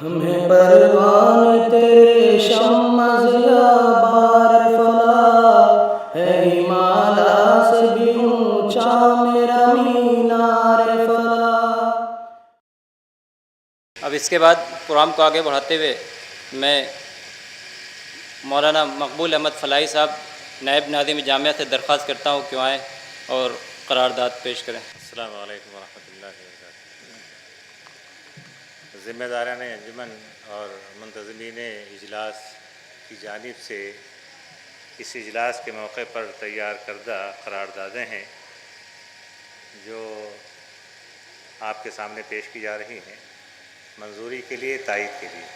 ہمیں پروان تیرے شمع ضیا بار فلا ہے، ہمالیہ سے بھی اونچا میرا مینار فلا۔ اب اس کے بعد پروگرام کو آگے بڑھاتے ہوئے میں مولانا مقبول احمد فلاحی صاحب نائب ناظم جامعہ سے درخواست کرتا ہوں کہ آئیں اور قرارداد پیش کریں۔ السلام علیکم ورحمۃ اللہ وبرکاتہ۔ ذمہ داران انجمن اور منتظمین اجلاس کی جانب سے اس اجلاس کے موقع پر تیار کردہ قراردادیں ہیں جو آپ کے سامنے پیش کی جا رہی ہیں منظوری کے لیے، تائید کے لیے۔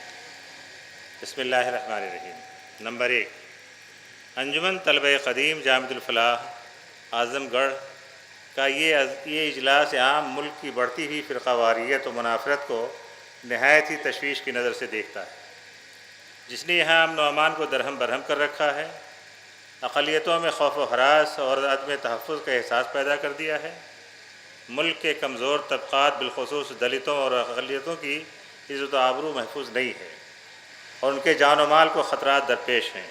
بسم اللہ الرحمن الرحیم۔ نمبر 1، انجمن طلبہ قدیم جامعۃ الفلاح اعظم گڑھ کا یہ اجلاس عام ملک کی بڑھتی ہوئی فرقہ واریت و منافرت کو نہایت ہی تشویش کی نظر سے دیکھتا ہے، جس نے یہاں امن و امان کو درہم برہم کر رکھا ہے، اقلیتوں میں خوف و ہراس اور عدم تحفظ کا احساس پیدا کر دیا ہے، ملک کے کمزور طبقات بالخصوص دلتوں اور اقلیتوں کی عزت و آبرو محفوظ نہیں ہے اور ان کے جان و مال کو خطرات درپیش ہیں۔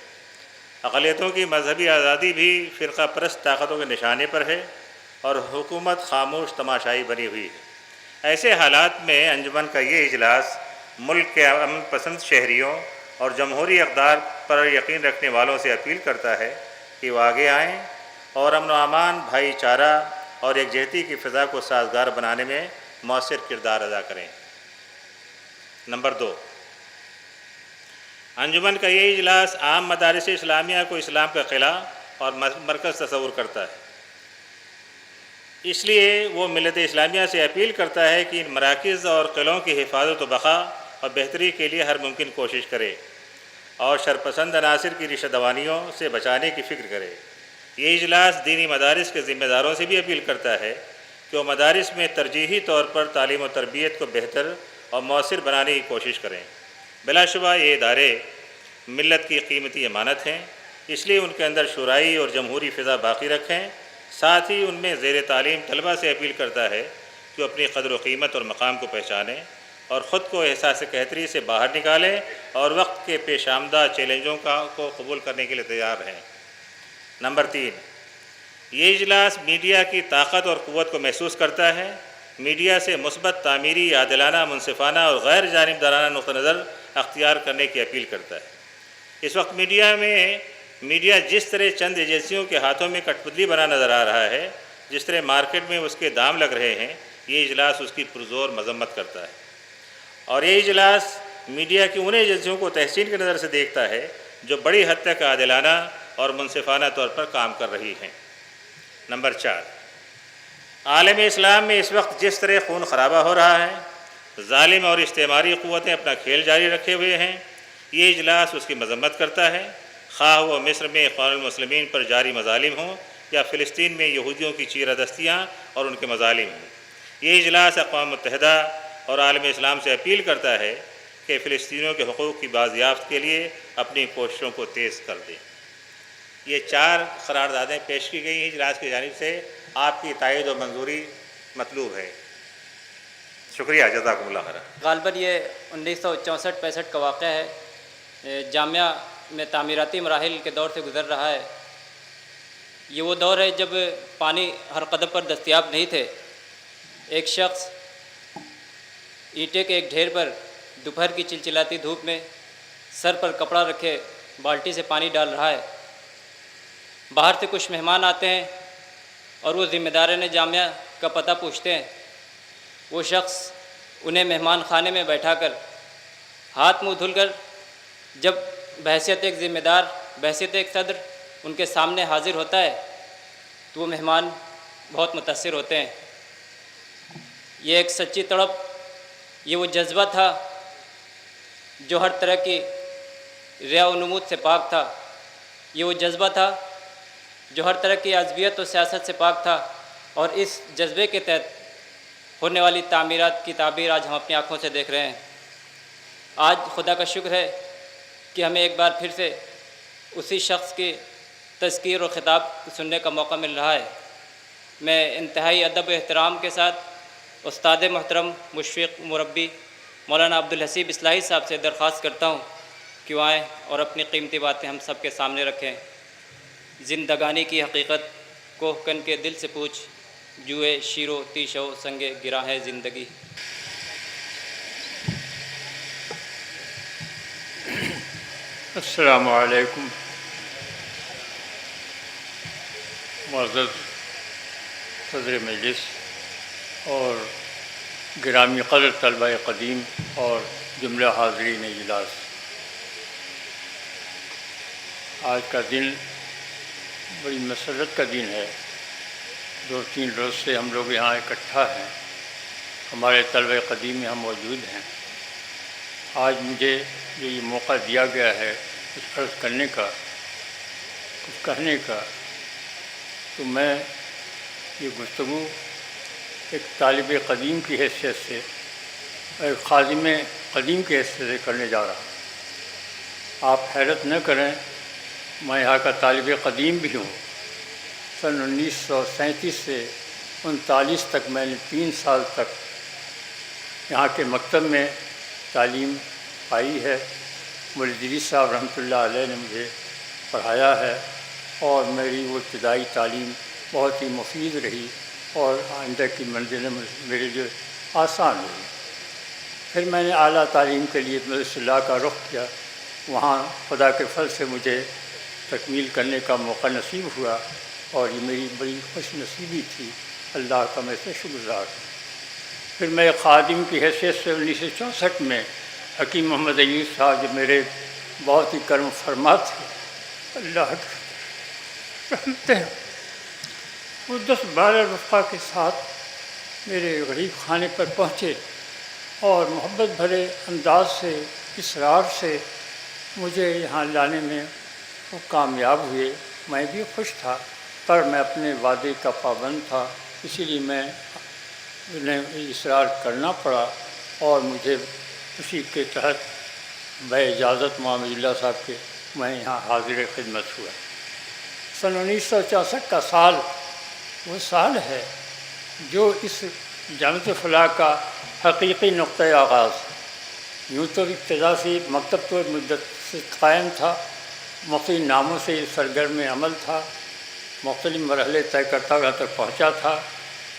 اقلیتوں کی مذہبی آزادی بھی فرقہ پرست طاقتوں کے نشانے پر ہے اور حکومت خاموش تماشائی بنی ہوئی ہے۔ ایسے حالات میں انجمن کا یہ اجلاس ملک کے امن پسند شہریوں اور جمہوری اقدار پر یقین رکھنے والوں سے اپیل کرتا ہے کہ وہ آگے آئیں اور امن و امان، بھائی چارہ اور یکجہتی کی فضا کو سازگار بنانے میں مؤثر کردار ادا کریں۔ نمبر 2، انجمن کا یہ اجلاس عام مدارس اسلامیہ کو اسلام کا قلعہ اور مرکز تصور کرتا ہے، اس لیے وہ ملت اسلامیہ سے اپیل کرتا ہے کہ ان مراکز اور قلعوں کی حفاظت و بقا اور بہتری کے لیے ہر ممکن کوشش کرے اور شرپسند عناصر کی ریشہ دوانیوں سے بچانے کی فکر کرے۔ یہ اجلاس دینی مدارس کے ذمہ داروں سے بھی اپیل کرتا ہے کہ وہ مدارس میں ترجیحی طور پر تعلیم و تربیت کو بہتر اور مؤثر بنانے کی کوشش کریں۔ بلا شبہ یہ ادارے ملت کی قیمتی امانت ہیں، اس لیے ان کے اندر شورائی اور جمہوری فضا باقی رکھیں۔ ساتھ ہی ان میں زیر تعلیم طلبہ سے اپیل کرتا ہے کہ وہ اپنی قدر و قیمت اور مقام کو پہچانیں اور خود کو احساس قحطی سے باہر نکالیں اور وقت کے پیش آمدہ چیلنجوں کو قبول کرنے کے لیے تیار رہیں۔ نمبر 3، یہ اجلاس میڈیا کی طاقت اور قوت کو محسوس کرتا ہے، میڈیا سے مثبت، تعمیری، عادلانہ، منصفانہ اور غیر جانبدارانہ نقطہ نظر اختیار کرنے کی اپیل کرتا ہے۔ اس وقت میڈیا جس طرح چند ایجنسیوں کے ہاتھوں میں کٹ پتلی بنا نظر آ رہا ہے، جس طرح مارکیٹ میں اس کے دام لگ رہے ہیں، یہ اجلاس اس کی پرزور مذمت کرتا ہے اور یہ اجلاس میڈیا کی ان ایجنسیوں کو تحسین کی نظر سے دیکھتا ہے جو بڑی حد تک عادلانہ اور منصفانہ طور پر کام کر رہی ہیں۔ نمبر 4، عالم اسلام میں اس وقت جس طرح خون خرابہ ہو رہا ہے، ظالم اور استعماری قوتیں اپنا کھیل جاری رکھے ہوئے ہیں، یہ اجلاس اس کی مذمت کرتا ہے، خواہ وہ مصر میں اخوان المسلمین پر جاری مظالم ہوں یا فلسطین میں یہودیوں کی چیرہ دستیاں اور ان کے مظالم ہوں۔ یہ اجلاس اقوام متحدہ اور عالم اسلام سے اپیل کرتا ہے کہ فلسطینیوں کے حقوق کی بازیافت کے لیے اپنی کوششوں کو تیز کر دیں۔ یہ 4 قراردادیں پیش کی گئی ہیں اجلاس کی جانب سے، آپ کی تائید و منظوری مطلوب ہے۔ شکریہ، جزاکم اللہ خیر۔ غالباً یہ 1964-65 کا واقعہ ہے، جامعہ میں تعمیراتی مراحل کے دور سے گزر رہا ہے۔ یہ وہ دور ہے جب پانی ہر قدم پر دستیاب نہیں تھے۔ ایک شخص اینٹے کے ایک ڈھیر پر دوپہر کی چلچلاتی دھوپ میں سر پر کپڑا رکھے بالٹی سے پانی ڈال رہا ہے۔ باہر سے کچھ مہمان آتے ہیں اور وہ ذمہ داران جامعہ کا پتہ پوچھتے ہیں۔ وہ شخص انہیں مہمان خانے میں بیٹھا کر ہاتھ منہ دھل کر جب بحیثیت ایک ذمہ دار، بحیثیت ایک صدر ان کے سامنے حاضر ہوتا ہے تو وہ مہمان بہت متاثر ہوتے ہیں۔ یہ ایک سچی تڑپ، یہ وہ جذبہ تھا جو ہر طرح کی ریا و نمود سے پاک تھا، یہ وہ جذبہ تھا جو ہر طرح کی عصبیت و سیاست سے پاک تھا، اور اس جذبے کے تحت ہونے والی تعمیرات کی تعبیر آج ہم اپنی آنکھوں سے دیکھ رہے ہیں۔ آج خدا کا شکر ہے کہ ہمیں ایک بار پھر سے اسی شخص کی تذکیر و خطاب سننے کا موقع مل رہا ہے۔ میں انتہائی ادب و احترام کے ساتھ استاد محترم، مشفق، مربی مولانا عبدالحسیب اصلاحی صاحب سے درخواست کرتا ہوں کہ وہ آئیں اور اپنی قیمتی باتیں ہم سب کے سامنے رکھیں۔ زندگانی کی حقیقت کوہ کن کے دل سے پوچھ، جوئے شیرو تیشو سنگے گرا ہے زندگی۔ السلام علیکم۔ معزز صدر مجلس اور گرامی قدر طلبہ قدیم اور جملہ حاضرین اجلاس، آج کا دن بڑی مسرت کا دن ہے۔ 2-3 روز سے ہم لوگ یہاں اکٹھا ہیں، ہمارے طلبہ قدیم یہاں موجود ہیں۔ آج مجھے جو یہ موقع دیا گیا ہے کچھ عرض کرنے کا، کچھ کہنے کا، تو میں یہ گفتگو ایک طالب قدیم کی حیثیت سے، ایک خادم قدیم کی حیثیت سے کرنے جا رہا ہوں۔ آپ حیرت نہ کریں، میں یہاں کا طالب قدیم بھی ہوں۔ سن 1937 سے 39 تک میں نے 3 سال تک یہاں کے مکتب میں تعلیم پائی ہے۔ مولوی صاحب رحمۃ اللہ علیہ نے مجھے پڑھایا ہے اور میری وہ ابتدائی تعلیم بہت ہی مفید رہی اور آئندہ کی منزلیں میرے لیے آسان ہوئی۔ پھر میں نے اعلیٰ تعلیم کے لیے مدرسہ اللہ کا رخ کیا، وہاں خدا کے فضل سے مجھے تکمیل کرنے کا موقع نصیب ہوا اور یہ میری بڑی خوش نصیبی تھی، اللہ کا میں سے شکر گزار ہوں۔ پھر میں خادم کی حیثیت سے 1964 میں حکیم محمد ایوب صاحب جو میرے بہت ہی کرم فرما تھے، اللہ کی رحمتیں، وہ 10-12 رفقا کے ساتھ میرے غریب خانے پر پہنچے اور محبت بھرے انداز سے، اصرار سے مجھے یہاں لانے میں وہ کامیاب ہوئے۔ میں بھی خوش تھا، پر میں اپنے وعدے کا پابند تھا، اسی لیے میں انہیں اصرار کرنا پڑا اور مجھے اسی کے تحت بے اجازت محمد اللہ صاحب کے میں یہاں حاضر خدمت ہوا۔ سن 1964 کا سال وہ سال ہے جو اس جامعۃ فلاح کا حقیقی نقطۂ آغاز۔ یوں تو ابتدا سے مکتب تو مدت سے قائم تھا، مختلف ناموں سے سرگرم عمل تھا، مختلف مرحلے طے کرتا یہاں تک پہنچا تھا،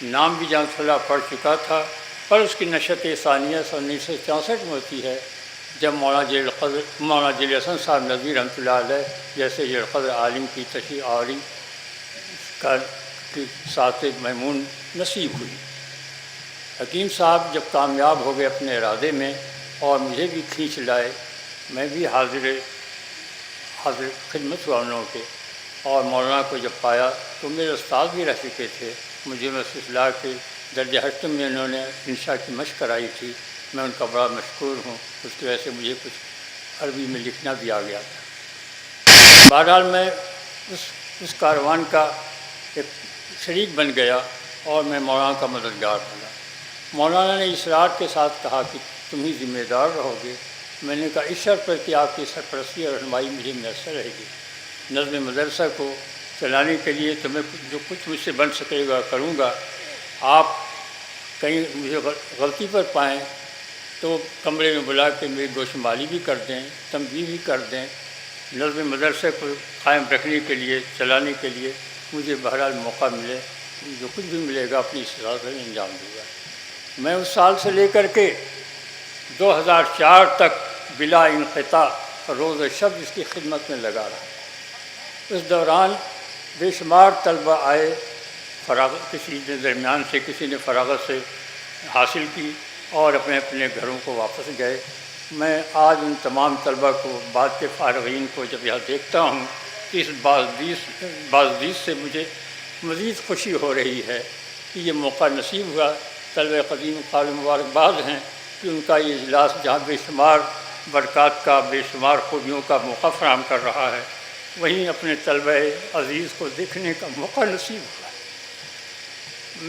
نام بھی جامعۃ فلاح پڑھ چکا تھا، پر اس کی نشأت ثانیہ سن 1964 میں ہوتی ہے جب مولانا جلیل حسن صاحب ندوی رحمۃ اللہ علیہ جیسے جلیل القدر عالم کی تشریح آوری کی ساتھ میمون نصیب ہوئی۔ حکیم صاحب جب کامیاب ہو گئے اپنے ارادے میں اور مجھے بھی کھینچ لائے، میں بھی حاضر خدمت ہوا ان لوگوں کے، اور مولانا کو جب پایا تو میرے استاد بھی رہ چکے تھے، مجھے اصلاح کے درجہ ہشتم میں انہوں نے انشاء کی مشق کرائی تھی، میں ان کا بڑا مشکور ہوں، اس کی وجہ سے مجھے کچھ عربی میں لکھنا بھی آ گیا تھا۔ بہرحال میں اس کاروان کا ایک شریک بن گیا اور میں مولانا کا مددگار بنا۔ مولانا نے اصرار کے ساتھ کہا کہ تم ہی ذمہ دار رہو گے۔ میں نے کہا اس شرط پر کہ آپ کی سرپرستی اور رہنمائی مجھے میسر رہے گی۔ نظم مدرسہ کو چلانے کے لیے تو میں جو کچھ مجھ سے بن سکے گا کروں گا، آپ کہیں مجھے غلطی پر پائیں تو کمرے میں بلا کے میری گوشمالی بھی کر دیں، تنبیہ بھی کر دیں۔ نظم مدرسے کو قائم رکھنے کے لیے، چلانے کے لیے مجھے بہرحال موقع ملے، جو کچھ بھی ملے گا اپنی اصلاح سے انجام دوں گا۔ میں اس سال سے لے کر کے 2004 تک بلا انقطاع روز و شب اس کی خدمت میں لگا رہا۔ اس دوران بے شمار طلبہ آئے، فراغت کسی نے درمیان سے کسی نے فراغت سے حاصل کی اور اپنے اپنے گھروں کو واپس گئے۔ میں آج ان تمام طلبہ کو، بعد کے فارغین کو جب یہاں دیکھتا ہوں تو اس بازدید سے مجھے مزید خوشی ہو رہی ہے کہ یہ موقع نصیب ہوا۔ طلبہ قدیم قابل مبارکباد ہیں کہ ان کا یہ اجلاس جہاں بے شمار برکات کا، بے شمار خوبیوں کا موقع فراہم کر رہا ہے، وہیں اپنے طلبہ عزیز کو دیکھنے کا موقع نصیب ہوا۔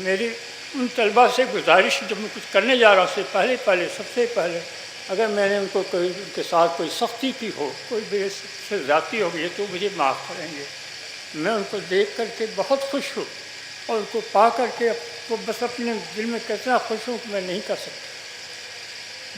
میری ان طلبہ سے گزارش، جب میں کچھ کرنے جا رہا ہوں، اس سے سب سے پہلے اگر میں نے ان کو ان کے ساتھ کوئی سختی کی ہو، کوئی میرے سے زیادتی ہو گئی تو مجھے معاف کریں گے۔ میں ان کو دیکھ کر کے بہت خوش ہوں اور ان کو پا کر کے وہ بس اپنے دل میں کتنا خوش ہوں کہ میں نہیں کر سکتا۔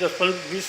20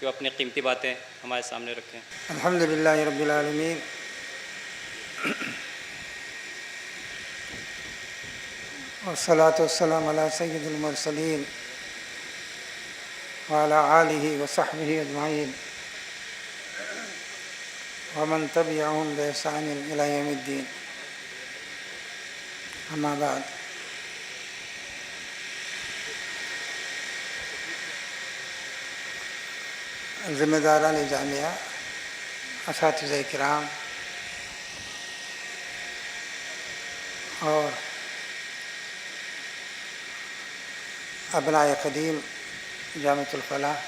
کہ وہ اپنی قیمتی باتیں ہمارے سامنے رکھیں۔ الحمد للہ رب العالمین، والصلاة والسلام علی سید المرسلین وعلی آلہ وصحبہ اجمعین ومن تبعهم بإحسان إلی یوم الدین، اما بعد۔ ذمہ داران جامعہ، اساتذہ کرام اور ابناء قدیم جامعۃ الفلاح،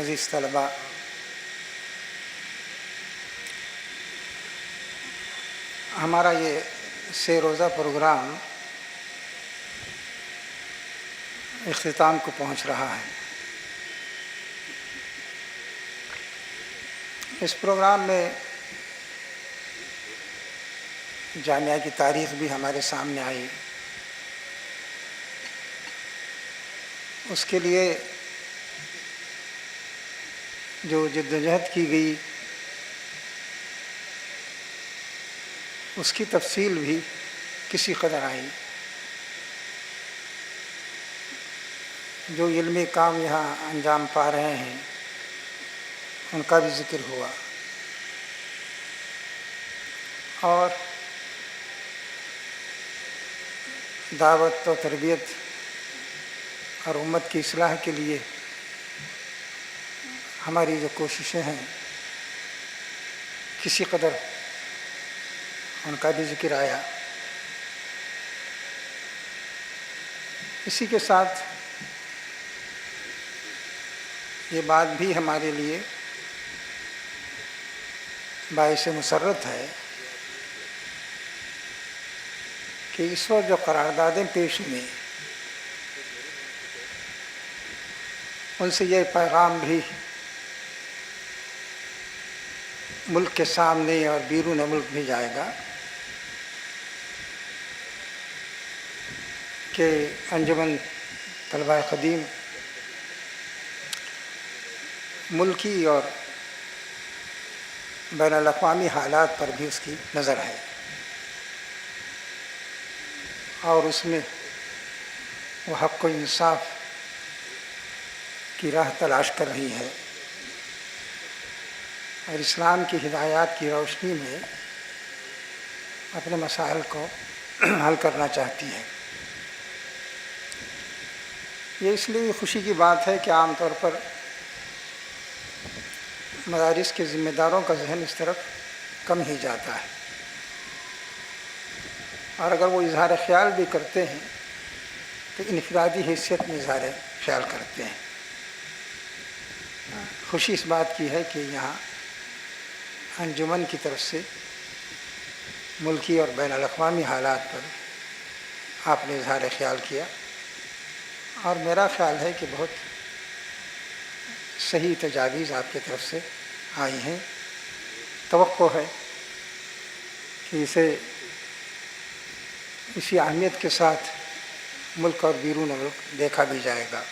عزیز طلباء، ہمارا یہ 3 روزہ پروگرام اختتام کو پہنچ رہا ہے۔ اس پروگرام میں جامعہ کی تاریخ بھی ہمارے سامنے آئی، اس کے لیے جو جدوجہد کی گئی اس کی تفصیل بھی کسی قدر آئی، جو علمی کام یہاں انجام پا رہے ہیں ان کا بھی ذکر ہوا، اور دعوت و تربیت اور امت کی اصلاح کے لیے ہماری جو کوششیں ہیں کسی قدر ان کا بھی ذکر آیا۔ اسی کے ساتھ یہ بات بھی ہمارے لیے باعث مسرت ہے کہ اس وقت جو قراردادیں پیش ہوئیں ان سے یہ پیغام بھی ملک کے سامنے اور بیرون ملک بھی جائے گا کہ انجمن طلبہ قدیم ملکی اور بین الاقوامی حالات پر بھی اس کی نظر ہے، اور اس میں وہ حق و انصاف کی راہ تلاش کر رہی ہے اور اسلام کی ہدایات کی روشنی میں اپنے مسائل کو حل کرنا چاہتی ہے۔ یہ اس لیے خوشی کی بات ہے کہ عام طور پر مدارس کے ذمہ داروں کا ذہن اس طرف کم ہی جاتا ہے، اور اگر وہ اظہار خیال بھی کرتے ہیں تو انفرادی حیثیت میں اظہار خیال کرتے ہیں۔ خوشی اس بات کی ہے کہ یہاں انجمن کی طرف سے ملکی اور بین الاقوامی حالات پر آپ نے اظہار خیال کیا، اور میرا خیال ہے کہ بہت صحیح تجاویز آپ کی طرف سے آئی ہیں۔ توقع ہے کہ اسی اہمیت کے ساتھ ملک اور بیرون ملک دیکھا بھی جائے گا۔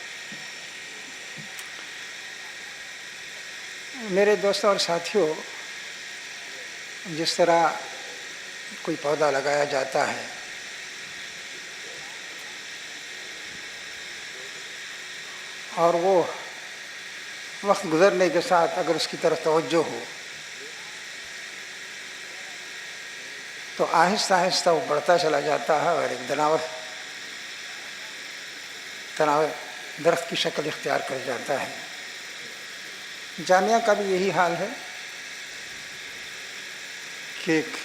میرے دوستوں اور ساتھیوں، جس طرح کوئی پودا لگایا جاتا ہے اور وہ وقت گزرنے کے ساتھ اگر اس کی طرف توجہ ہو تو آہستہ آہستہ وہ بڑھتا چلا جاتا ہے اور ایک تناور درخت کی شکل اختیار کر جاتا ہے۔ جامعہ کا بھی یہی حال ہے کہ ایک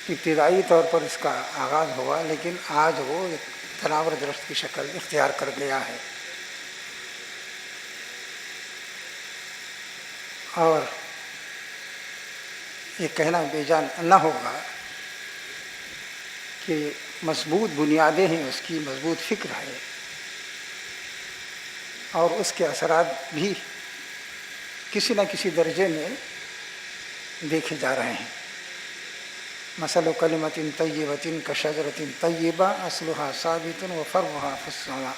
ابتدائی طور پر اس کا آغاز ہوا، لیکن آج وہ ایک تناور درخت کی شکل اختیار کر گیا ہے، اور یہ کہنا بے جان نہ ہوگا کہ مضبوط بنیادیں ہیں، اس کی مضبوط فکر ہے، اور اس کے اثرات بھی کسی نہ کسی درجے میں دیکھے جا رہے ہیں۔ مثل کلمۃ طیبۃ کشجرۃ طیبہ اصلها ثابت وفرعها فی السماء۔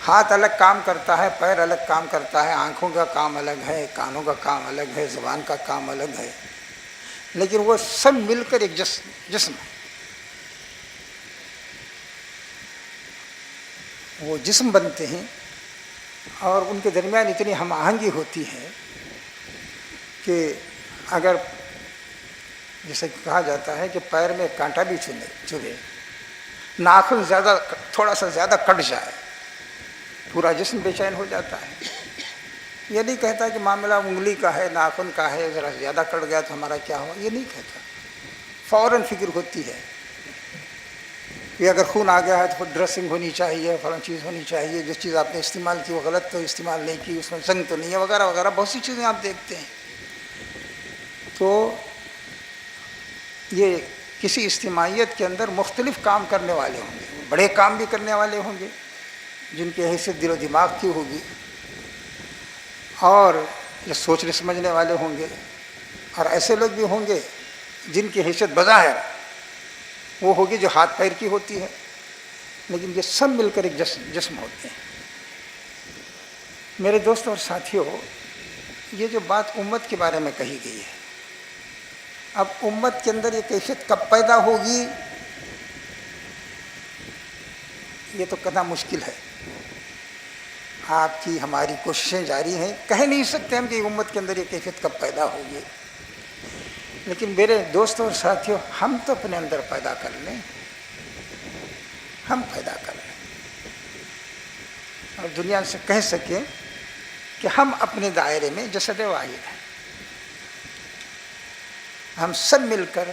ہاتھ الگ کام کرتا ہے، پیر الگ کام کرتا ہے، آنکھوں کا کام الگ ہے، کانوں کا کام الگ ہے، زبان کا کام الگ ہے، لیکن وہ سب مل کر ایک جسم ہے۔ وہ جسم بنتے ہیں اور ان کے درمیان اتنی ہم آہنگی ہوتی ہے کہ اگر جیسے کہا جاتا ہے کہ پیر میں کانٹا بھی چبھے، ناخن تھوڑا سا زیادہ کٹ جائے، پورا جسم بے چین ہو جاتا ہے۔ یہ نہیں کہتا کہ معاملہ انگلی کا ہے، ناخن کا ہے، ذرا زیادہ کٹ گیا تو ہمارا کیا ہوا، یہ نہیں کہتا۔ فوراً فکر ہوتی ہے کہ اگر خون آ گیا ہے تو پھر ڈریسنگ ہونی چاہیے، فلاں چیز ہونی چاہیے، جو چیز آپ نے استعمال کی وہ غلط تو استعمال نہیں کی، اس میں زنگ تو نہیں ہے، وغیرہ وغیرہ بہت سی چیزیں آپ دیکھتے ہیں۔ تو یہ کسی اجتماعیت کے اندر مختلف کام کرنے والے ہوں گے، بڑے کام بھی کرنے والے ہوں گے جن کی حیثیت دل و دماغ کی ہوگی، اور یہ سوچنے سمجھنے والے ہوں گے، اور ایسے لوگ بھی ہوں گے جن کی حیثیت بظاہر وہ ہوگی جو ہاتھ پیر کی ہوتی ہے، لیکن یہ سب مل کر ایک جسم ہوتے ہیں۔ میرے دوست اور ساتھیوں، یہ جو بات امت کے بارے میں کہی گئی ہے، اب امت کے اندر یہ کیفیت کب پیدا ہوگی یہ تو کہنا مشکل ہے۔ آپ کی ہماری کوششیں جاری ہیں، کہہ نہیں سکتے ہم کہ امت کے اندر یہ کیفیت کب پیدا ہوگی، لیکن میرے دوستوں اور ساتھیوں، ہم تو اپنے اندر پیدا کر لیں، ہم پیدا کر لیں اور دنیا سے کہہ سکیں کہ ہم اپنے دائرے میں جسد واحد ہیں، ہم سب مل کر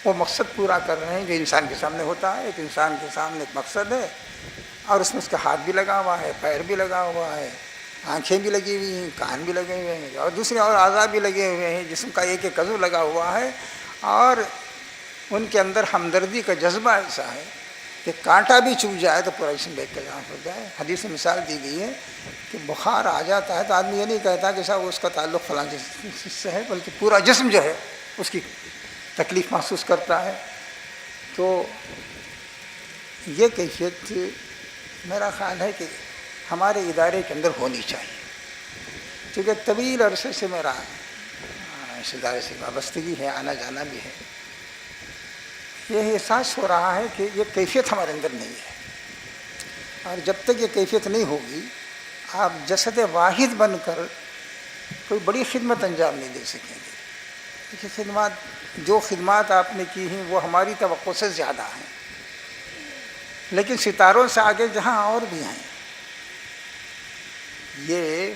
وہ مقصد پورا کر رہے ہیں جو انسان کے سامنے ہوتا ہے۔ ایک انسان کے سامنے ایک مقصد ہے اور اس میں اس کا ہاتھ بھی لگا ہوا ہے، پیر بھی لگا ہوا ہے، آنکھیں بھی لگی ہوئی ہیں، کان بھی لگے ہوئے ہیں، اور دوسرے اور اعضاء بھی لگے ہوئے ہیں، جسم کا ایک ایک عضو لگا ہوا ہے، اور ان کے اندر ہمدردی کا جذبہ ایسا ہے کہ کانٹا بھی چبھ جائے تو پورا جسم دیکھ کر جان ہو جائے۔ حدیث میں مثال دی گئی ہے کہ بخار آ جاتا ہے تو آدمی یہ نہیں کہتا کہ صاحب اس کا تعلق فلاں چیز سے ہے، بلکہ پورا جسم جو ہے اس کی تکلیف محسوس کرتا ہے۔ تو یہ کیفیت میرا خیال ہے کہ ہمارے ادارے کے اندر ہونی چاہیے، کیونکہ طویل عرصے سے میرا اس ادارے سے وابستگی ہے، آنا جانا بھی ہے۔ یہ احساس ہو رہا ہے کہ یہ کیفیت ہمارے اندر نہیں ہے، اور جب تک یہ کیفیت نہیں ہوگی آپ جسد واحد بن کر کوئی بڑی خدمت انجام نہیں دے سکیں گے۔ جو خدمات آپ نے کی ہیں وہ ہماری توقع سے زیادہ ہیں، لیکن ستاروں سے آگے جہاں اور بھی ہیں، یہ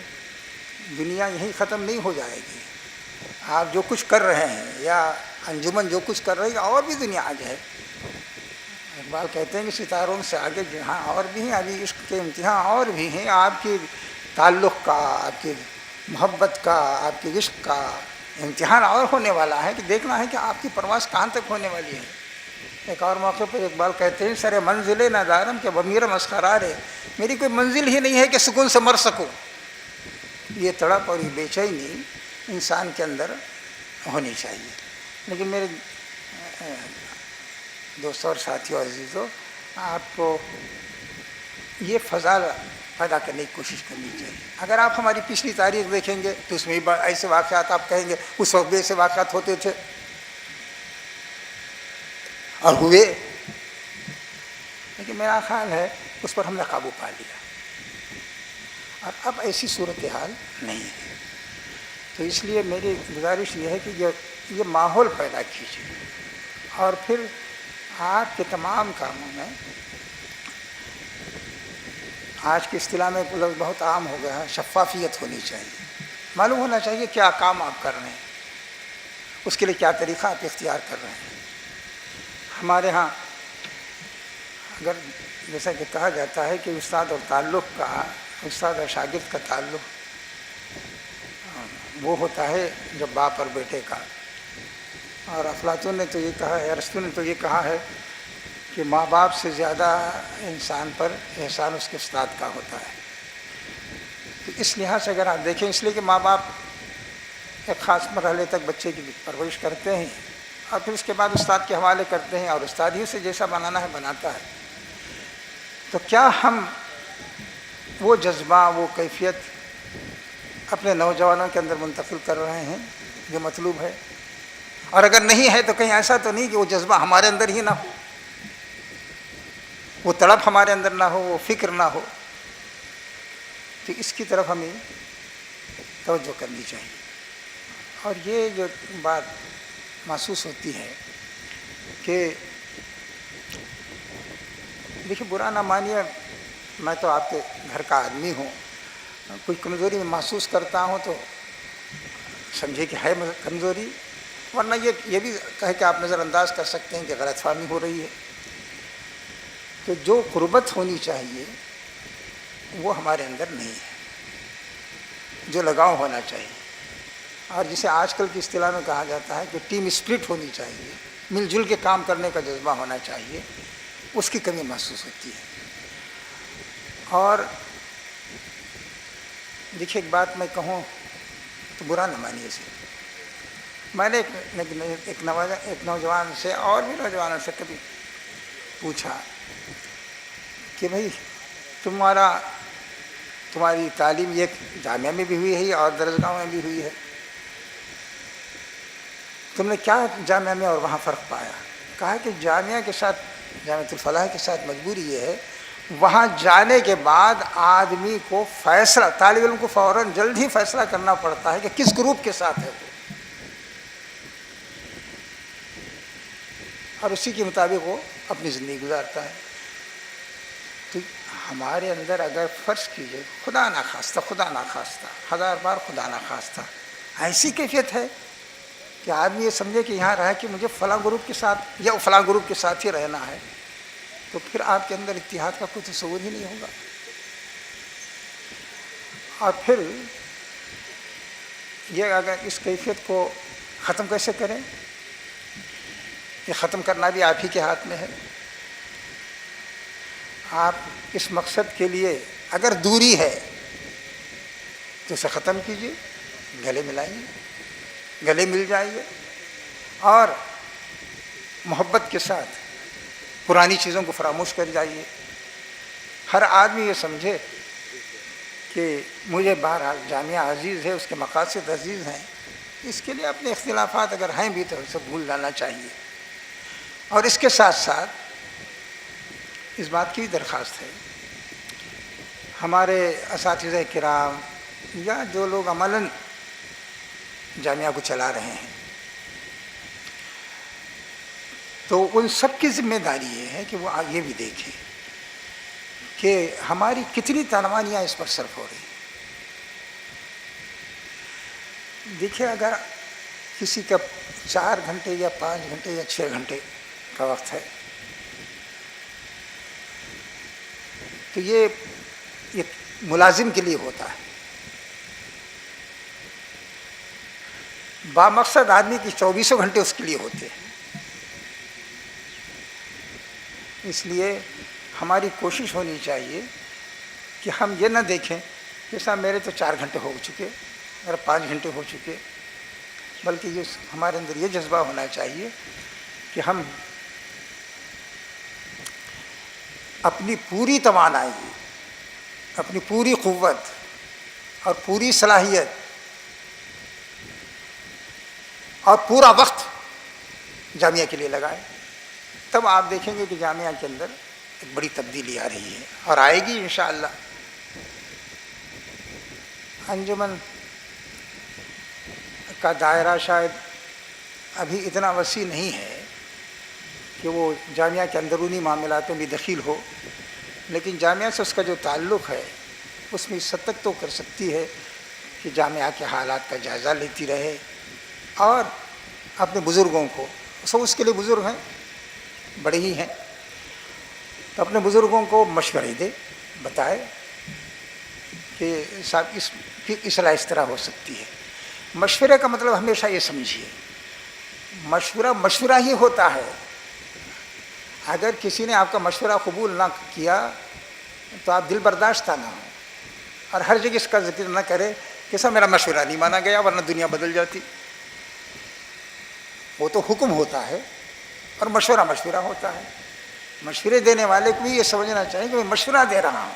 دنیا یہیں ختم نہیں ہو جائے گی۔ آپ جو کچھ کر رہے ہیں یا انجمن جو کچھ کر رہی ہے، اور بھی دنیا آگے ہے۔ اقبال کہتے ہیں کہ ستاروں سے آگے جہاں اور بھی ہیں، ابھی عشق کے امتحان اور بھی ہیں۔ آپ کے تعلق کا، آپ کی محبت کا، آپ کے عشق کا امتحان اور ہونے والا ہے، کہ دیکھنا ہے کہ آپ کی پرواز کہاں تک ہونے والی ہے۔ ایک اور موقع پر اقبال کہتے ہیں سر منزل نہ دارم کہ بمیر مسخرار ہے، میری کوئی منزل ہی نہیں ہے کہ سکون سے مر سکوں۔ یہ تڑپ اور یہ بے چینی انسان کے اندر ہونی چاہیے۔ لیکن میرے دوستوں اور ساتھیوں عزیزوں، آپ کو یہ فضا پیدا کرنے کی کوشش کرنی چاہیے۔ اگر آپ ہماری پچھلی تاریخ دیکھیں گے تو اس میں ایسے واقعات آپ کہیں گے اس وقت بھی ایسے واقعات ہوتے تھے اور ہوئے، لیکن میرا خیال ہے اس پر ہم نے قابو پا لیا، اور اب ایسی صورتحال نہیں ہے۔ تو اس لیے میری گزارش یہ ہے کہ یہ ماحول پیدا کیجیے، اور پھر آپ کے تمام کاموں میں، آج کی اصطلاح میں لفظ بہت عام ہو گیا ہے، شفافیت ہونی چاہیے۔ معلوم ہونا چاہیے کیا کام آپ کر رہے ہیں، اس کے لیے کیا طریقہ آپ اختیار کر رہے ہیں۔ ہمارے ہاں اگر جیسا کہ کہا جاتا ہے کہ استاد اور شاگرد کا تعلق وہ ہوتا ہے جب باپ اور بیٹے کا، اور افلاطون نے تو یہ کہا ہے، ارسطو نے تو یہ کہا ہے کہ ماں باپ سے زیادہ انسان پر احسان اس کے استاد کا ہوتا ہے۔ تو اس لحاظ سے اگر آپ دیکھیں، اس لیے کہ ماں باپ ایک خاص مرحلے تک بچے کی پرورش کرتے ہیں اور پھر اس کے بعد استاد کے حوالے کرتے ہیں، اور استاد ہی سے جیسا بنانا ہے بناتا ہے۔ تو کیا ہم وہ جذبہ، وہ کیفیت اپنے نوجوانوں کے اندر منتقل کر رہے ہیں جو مطلوب ہے. اور اگر نہیں ہے تو کہیں ایسا تو نہیں کہ وہ جذبہ ہمارے اندر ہی نہ ہو، وہ تڑپ ہمارے اندر نہ ہو، وہ فکر نہ ہو. تو اس کی طرف ہمیں توجہ کرنی چاہیے. اور یہ جو بات محسوس ہوتی ہے کہ دیکھیے، برا نہ مانیے، میں تو آپ کے گھر کا آدمی ہوں، کوئی کمزوری میں محسوس کرتا ہوں تو سمجھے کہ ہے کمزوری، ورنہ یہ بھی کہہ کے آپ نظر انداز کر سکتے ہیں کہ غلط فہمی ہو رہی ہے. تو جو قربت ہونی چاہیے وہ ہمارے اندر نہیں ہے، جو لگاؤ ہونا چاہیے، اور جسے آج کل کی اصطلاح میں کہا جاتا ہے کہ ٹیم اسپرٹ ہونی چاہیے، مل جل کے کام کرنے کا جذبہ ہونا چاہیے، اس کی کمی محسوس ہوتی ہے. اور دیکھیے، ایک بات میں کہوں تو برا نہ مانیے اسے. میں نے ایک نوجوان سے اور بھی نوجوانوں سے کبھی پوچھا کہ بھائی تمہاری تعلیم یہ جامعہ میں بھی ہوئی ہے اور درسگاہوں میں بھی ہوئی ہے، تم نے کیا جامعہ میں اور وہاں فرق پایا؟ کہا کہ جامعہ کے ساتھ، جامعۃ الفلاح کے ساتھ مجبوری یہ ہے، وہاں جانے کے بعد آدمی کو فیصلہ، طالب علم کو فوراً جلد ہی فیصلہ کرنا پڑتا ہے کہ کس گروپ کے ساتھ ہے وہ، اور اسی کے مطابق وہ اپنی زندگی گزارتا ہے. تو ہمارے اندر اگر فرض کیجیے خدا نخواستہ ہزار بار خدا نخواستہ ایسی کیفیت ہے کہ آدمی یہ سمجھے کہ یہاں رہ کے مجھے فلاں گروپ کے ساتھ یا فلاں گروپ کے ساتھ ہی رہنا ہے، تو پھر آپ کے اندر اتحاد کا کوئی تصور ہی نہیں ہوگا. اور پھر یہ اگر اس کیفیت کو ختم کیسے کریں؟ یہ ختم کرنا بھی آپ ہی کے ہاتھ میں ہے. آپ اس مقصد کے لیے اگر دوری ہے تو اسے ختم کیجیے، گلے ملائیے، گلے مل جائیے، اور محبت کے ساتھ پرانی چیزوں کو فراموش کر جائیے. ہر آدمی یہ سمجھے کہ مجھے بہرحال جامعہ عزیز ہے، اس کے مقاصد عزیز ہیں، اس کے لیے اپنے اختلافات اگر ہیں بھی تو اسے بھول جانا چاہیے. اور اس کے ساتھ ساتھ اس بات کی بھی درخواست ہے، ہمارے اساتذہ کرام یا جو لوگ عملاً جامعہ کو چلا رہے ہیں، تو ان سب کی ذمہ داری یہ ہے کہ وہ یہ بھی دیکھیں کہ ہماری کتنی توانائیاں اس پر صرف ہو رہی ہیں. دیکھیں، اگر کسی کا 4 گھنٹے یا 5 گھنٹے یا 6 گھنٹے کا وقت ہے تو یہ ملازم کے لیے ہوتا ہے. بامقصد آدمی کی 24 گھنٹے اس کے لیے ہوتے ہیں. اس لیے ہماری کوشش ہونی چاہیے کہ ہم یہ نہ دیکھیں کہ صاحب میرے تو 4 گھنٹے ہو چکے، میرے 5 گھنٹے ہو چکے، بلکہ یہ ہمارے اندر یہ جذبہ ہونا چاہیے کہ ہم اپنی پوری توانائی، اپنی پوری قوت اور پوری صلاحیت اور پورا وقت جامعہ کے لیے لگائیں. تب آپ دیکھیں گے کہ جامعہ کے اندر ایک بڑی تبدیلی آ رہی ہے اور آئے گی انشاءاللہ. انجمن کا دائرہ شاید ابھی اتنا وسیع نہیں ہے کہ وہ جامعہ کے اندرونی معاملات میں بھی دخیل ہو، لیکن جامعہ سے اس کا جو تعلق ہے اس میں اس حد تک تو کر سکتی ہے کہ جامعہ کے حالات کا جائزہ لیتی رہے اور اپنے بزرگوں کو، سب اس کے لیے بزرگ ہیں، بڑے ہی ہیں، تو اپنے بزرگوں کو مشورے دے، بتائے کہ صاحب اس کی اصلاح اس طرح ہو سکتی ہے. مشورے کا مطلب ہمیشہ یہ سمجھیے، مشورہ ہی ہوتا ہے. اگر کسی نے آپ کا مشورہ قبول نہ کیا تو آپ دل برداشتہ نہ ہوں اور ہر جگہ اس کا ذکر نہ کرے کہ صاحب میرا مشورہ نہیں مانا گیا ورنہ دنیا بدل جاتی. وہ تو حکم ہوتا ہے اور مشورہ ہوتا ہے. مشورے دینے والے کو بھی یہ سمجھنا چاہیے کہ میں مشورہ دے رہا ہوں،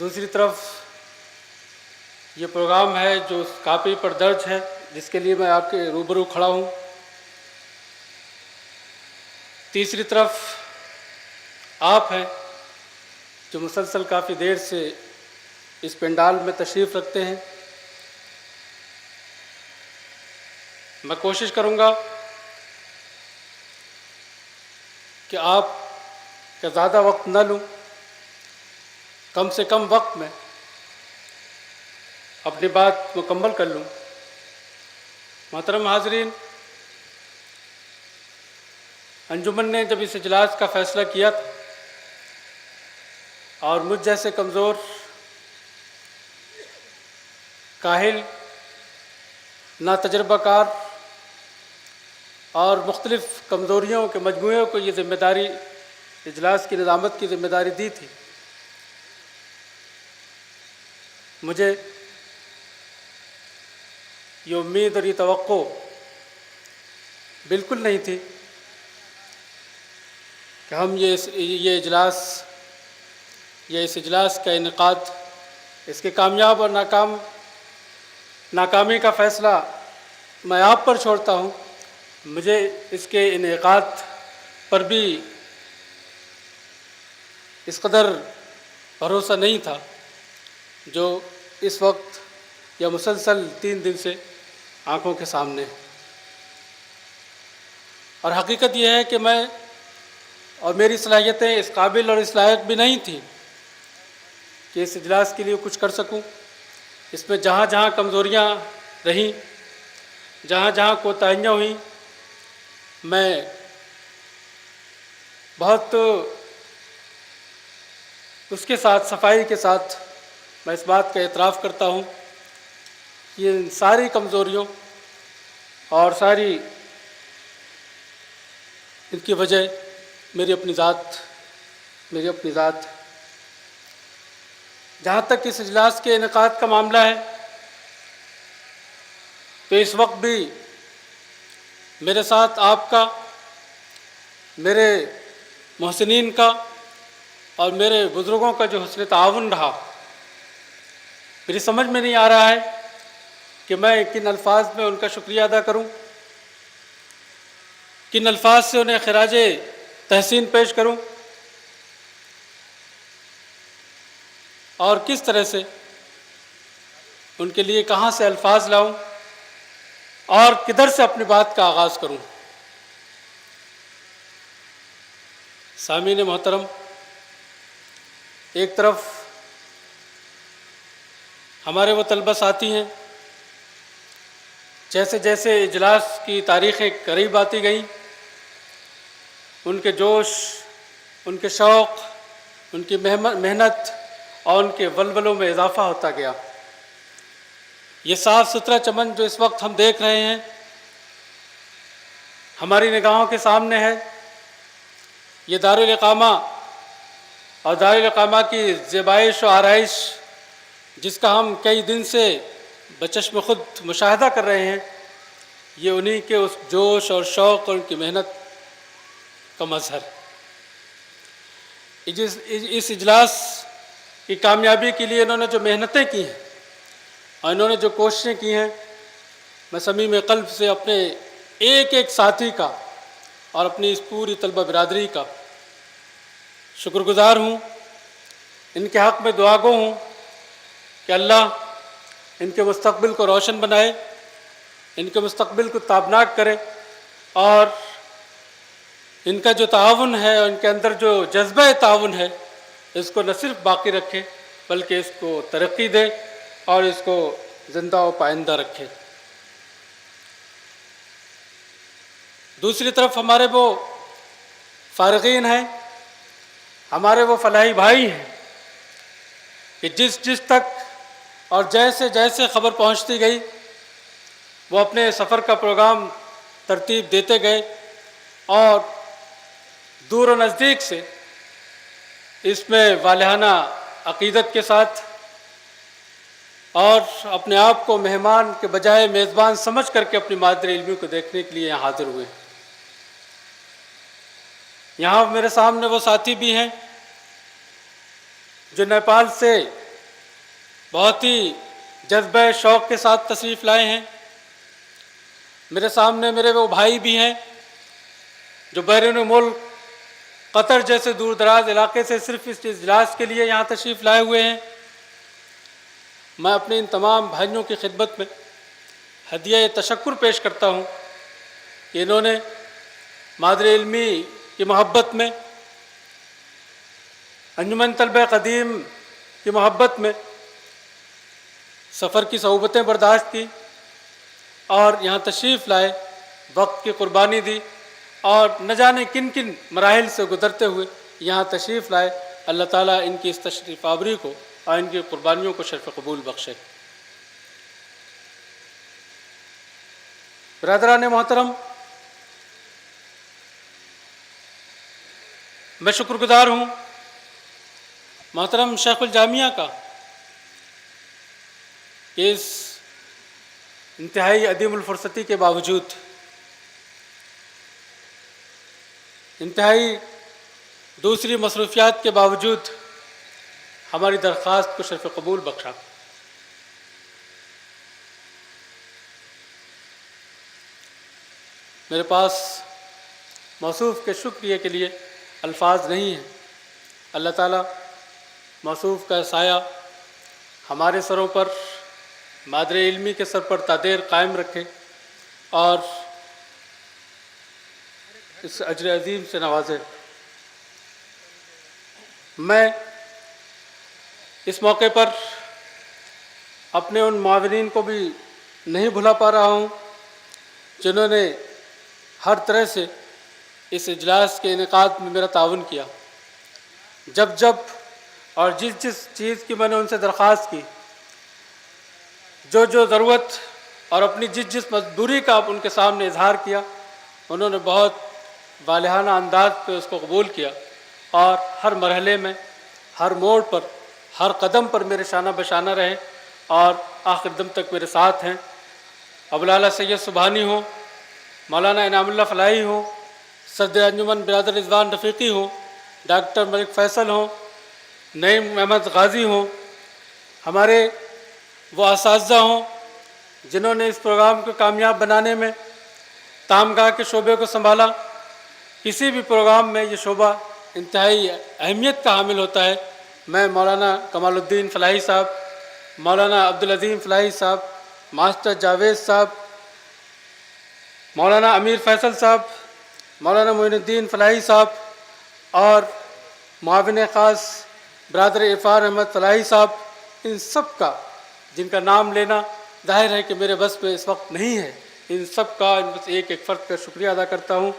دوسری طرف یہ پروگرام ہے جو اس کاپی پر درج ہے، جس کے لیے میں آپ کے روبرو کھڑا ہوں۔ تیسری طرف آپ ہیں جو مسلسل کافی دیر سے اس پنڈال میں تشریف رکھتے ہیں۔ میں کوشش کروں گا کہ آپ کا زیادہ وقت نہ لوں، کم سے کم وقت میں اپنی بات مکمل کر لوں۔ محترم حاضرین، انجمن نے جب اس اجلاس کا فیصلہ کیا تھا اور مجھ جیسے کمزور، کاہل، ناتجربہ کار اور مختلف کمزوریوں کے مجموعے کو یہ ذمہ داری، اجلاس کی نظامت کی ذمہ داری دی تھی، مجھے یہ امید اور یہ توقع بالکل نہیں تھی کہ ہم یہ اجلاس یا اس اجلاس کا انعقاد، اس کے کامیاب اور ناکامی کا فیصلہ میں آپ پر چھوڑتا ہوں۔ مجھے اس کے انعقاد پر بھی اس قدر بھروسہ نہیں تھا جو اس وقت یا مسلسل 3 دن سے آنکھوں کے سامنے ہے۔ اور حقیقت یہ ہے کہ میں اور میری صلاحیتیں اس قابل اور اس لائق بھی نہیں تھیں کہ اس اجلاس کے لیے کچھ کر سکوں۔ اس میں جہاں جہاں کمزوریاں رہیں، جہاں جہاں کوتاہیاں ہوئیں، میں بہت اس کے ساتھ صفائی کے ساتھ میں اس بات کا اعتراف کرتا ہوں کہ ان ساری کمزوریوں اور ساری ان کی وجہ میری اپنی ذات۔ جہاں تک اس اجلاس کے انعقاد کا معاملہ ہے تو اس وقت بھی میرے ساتھ آپ کا، میرے محسنین کا اور میرے بزرگوں کا جو حسن تعاون رہا، میری سمجھ میں نہیں آ رہا ہے کہ میں کن الفاظ میں ان کا شکریہ ادا کروں، کن الفاظ سے انہیں خراج تحسین پیش کروں، اور کس طرح سے ان کے لیے کہاں سے الفاظ لاؤں اور کدھر سے اپنی بات کا آغاز کروں۔ سامعین محترم، ایک طرف ہمارے وہ طلبہ ساتھی ہیں، جیسے جیسے اجلاس کی تاریخیں قریب آتی گئیں، ان کے جوش، ان کے شوق، ان کی محنت اور ان کے ولولوں میں اضافہ ہوتا گیا۔ یہ صاف ستھرا چمن جو اس وقت ہم دیکھ رہے ہیں، ہماری نگاہوں کے سامنے ہے، یہ دارالاقامہ اور دارالاقامہ کی زیبائش و آرائش جس کا ہم کئی دن سے بچشم خود مشاہدہ کر رہے ہیں، یہ انہی کے اس جوش اور شوق اور ان کی محنت کا مظہر۔ اس اجلاس کی کامیابی کے لیے انہوں نے جو محنتیں کی ہیں اور انہوں نے جو کوششیں کی ہیں، میں صمیم قلب سے اپنے ایک ایک ساتھی کا اور اپنی اس پوری طلبہ برادری کا شکر گزار ہوں۔ ان کے حق میں دعا گو ہوں کہ اللہ ان کے مستقبل کو روشن بنائے، ان کے مستقبل کو تابناک کرے، اور ان کا جو تعاون ہے اور ان کے اندر جو جذبہ تعاون ہے، اس کو نہ صرف باقی رکھے بلکہ اس کو ترقی دے اور اس کو زندہ و پائندہ رکھے۔ دوسری طرف ہمارے وہ فارغین ہیں، ہمارے وہ فلاحی بھائی ہیں کہ جس تک اور جیسے جیسے خبر پہنچتی گئی، وہ اپنے سفر کا پروگرام ترتیب دیتے گئے اور دور و نزدیک سے اس میں والہانہ عقیدت کے ساتھ اور اپنے آپ کو مہمان کے بجائے میزبان سمجھ کر کے اپنی مادر علمی کو دیکھنے کے لیے یہاں حاضر ہوئے۔ یہاں میرے سامنے وہ ساتھی بھی ہیں جو نیپال سے بہت ہی جذبہ شوق کے ساتھ تشریف لائے ہیں۔ میرے سامنے میرے وہ بھائی بھی ہیں جو بیرون ملک قطر جیسے دور دراز علاقے سے صرف اس اجلاس کے لیے یہاں تشریف لائے ہوئے ہیں۔ میں اپنے ان تمام بھائیوں کی خدمت میں ہدیہ تشکر پیش کرتا ہوں کہ انہوں نے مادر علمی کی محبت میں، انجمن طلبہ قدیم کی محبت میں سفر کی صعوبتیں برداشت کی اور یہاں تشریف لائے، وقت کی قربانی دی اور نہ جانے کن کن مراحل سے گزرتے ہوئے یہاں تشریف لائے۔ اللہ تعالیٰ ان کی اس تشریف آوری کو اور ان کی قربانیوں کو شرف قبول بخشے۔ برادران محترم، میں شکر گزار ہوں محترم شیخ الجامعہ کا کہ اس انتہائی عدیم الفرصتی کے باوجود، انتہائی دوسری مصروفیات کے باوجود ہماری درخواست کو شرف قبول بخشا۔ میرے پاس موصوف کے شکریہ کے لیے الفاظ نہیں ہیں۔ اللہ تعالیٰ موصوف کا سایہ ہمارے سروں پر، مادر علمی کے سر پر تادیر قائم رکھے اور اس اجر عظیم سے نوازے۔ میں اس موقع پر اپنے ان معاونین کو بھی نہیں بھلا پا رہا ہوں جنہوں نے ہر طرح سے اس اجلاس کے انعقاد میں میرا تعاون کیا۔ جب اور جس چیز کی میں نے ان سے درخواست کی، جو ضرورت اور اپنی جس مجبوری کا ان کے سامنے اظہار کیا، انہوں نے بہت والہانہ انداز پہ اس کو قبول کیا اور ہر مرحلے میں، ہر موڑ پر، ہر قدم پر میرے شانہ بشانہ رہے اور آخر دم تک میرے ساتھ ہیں۔ ابوالعالیٰ سید سبحانی ہوں، مولانا انعام اللہ فلاحی ہوں، صدر انجمن برادر رضوان رفیقی ہوں، ڈاکٹر ملک فیصل ہوں، نعیم احمد غازی ہوں، ہمارے وہ اساتذہ ہوں جنہوں نے اس پروگرام کو کامیاب بنانے میں تامگاہ کے شعبے کو سنبھالا۔ کسی بھی پروگرام میں یہ شعبہ انتہائی اہمیت کا حامل ہوتا ہے۔ میں مولانا کمال الدین فلاحی صاحب، مولانا عبدالعظیم فلاحی صاحب، ماسٹر جاوید صاحب، مولانا امیر فیصل صاحب، مولانا معین الدین فلاحی صاحب اور معاون خاص برادر عرفان احمد فلاحی صاحب، ان سب کا جن کا نام لینا ظاہر ہے کہ میرے بس میں اس وقت نہیں ہے، ان سب کا ایک ایک فرد کا شکریہ ادا کرتا ہوں۔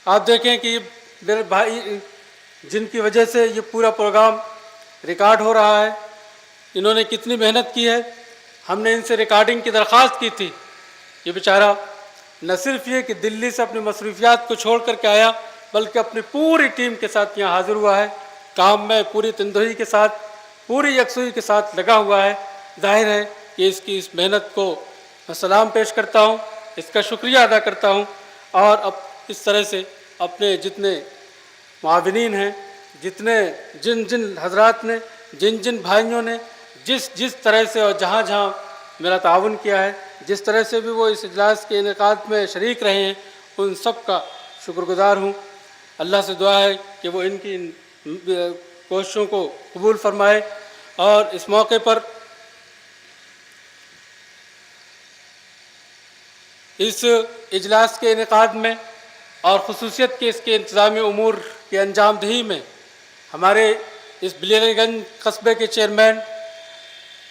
آپ دیکھیں کہ میرے بھائی جن کی وجہ سے یہ پورا پروگرام ریکارڈ ہو رہا ہے، انہوں نے کتنی محنت کی ہے۔ ہم نے ان سے ریکارڈنگ کی درخواست کی تھی، یہ بیچارہ نہ صرف یہ کہ دلی سے اپنی مصروفیات کو چھوڑ کر کے آیا، بلکہ اپنی پوری ٹیم کے ساتھ یہاں حاضر ہوا ہے، کام میں پوری تندہی کے ساتھ، پوری یکسوئی کے ساتھ لگا ہوا ہے۔ ظاہر ہے کہ اس کی اس محنت کو میں سلام پیش کرتا ہوں، اس کا شکریہ ادا کرتا ہوں اور اب اس طرح سے اپنے جتنے معاونین ہیں، جن حضرات نے، جن بھائیوں نے جس طرح سے اور جہاں میرا تعاون کیا ہے، جس طرح سے بھی وہ اس اجلاس کے انعقاد میں شریک رہے ہیں، ان سب کا شکر گزار ہوں۔ اللہ سے دعا ہے کہ وہ ان کی کوششوں کو قبول فرمائے اور اس موقع پر اس اجلاس کے انعقاد میں اور خصوصیت کے اس کے انتظامی امور کی انجام دہی میں ہمارے اس بلیری گنج قصبے کے چیئرمین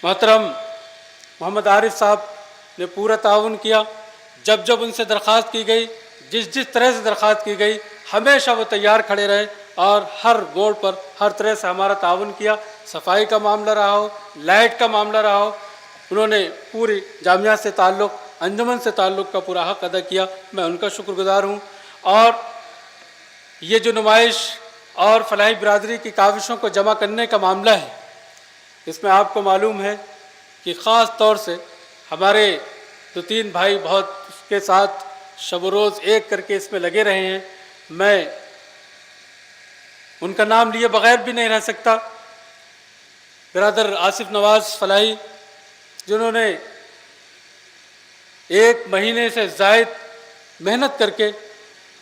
محترم محمد عارف صاحب نے پورا تعاون کیا۔ جب ان سے درخواست کی گئی، جس طرح سے درخواست کی گئی، ہمیشہ وہ تیار کھڑے رہے اور ہر موڑ پر ہر طرح سے ہمارا تعاون کیا۔ صفائی کا معاملہ رہا ہو، لائٹ کا معاملہ رہا ہو، انہوں نے پوری جامعہ سے تعلق، انجمن سے تعلق کا پورا حق ادا کیا۔ میں ان کا شکر گزار ہوں۔ اور یہ جو نمائش اور فلاحی برادری کی کاوشوں کو جمع کرنے کا معاملہ ہے، اس میں آپ کو معلوم ہے کہ خاص طور سے ہمارے 2-3 بھائی بہت اس کے ساتھ شب و روز ایک کر کے اس میں لگے رہے ہیں۔ میں ان کا نام لیے بغیر بھی نہیں رہ سکتا۔ برادر آصف نواز فلاحی جنہوں نے 1 مہینے سے زائد محنت کر کے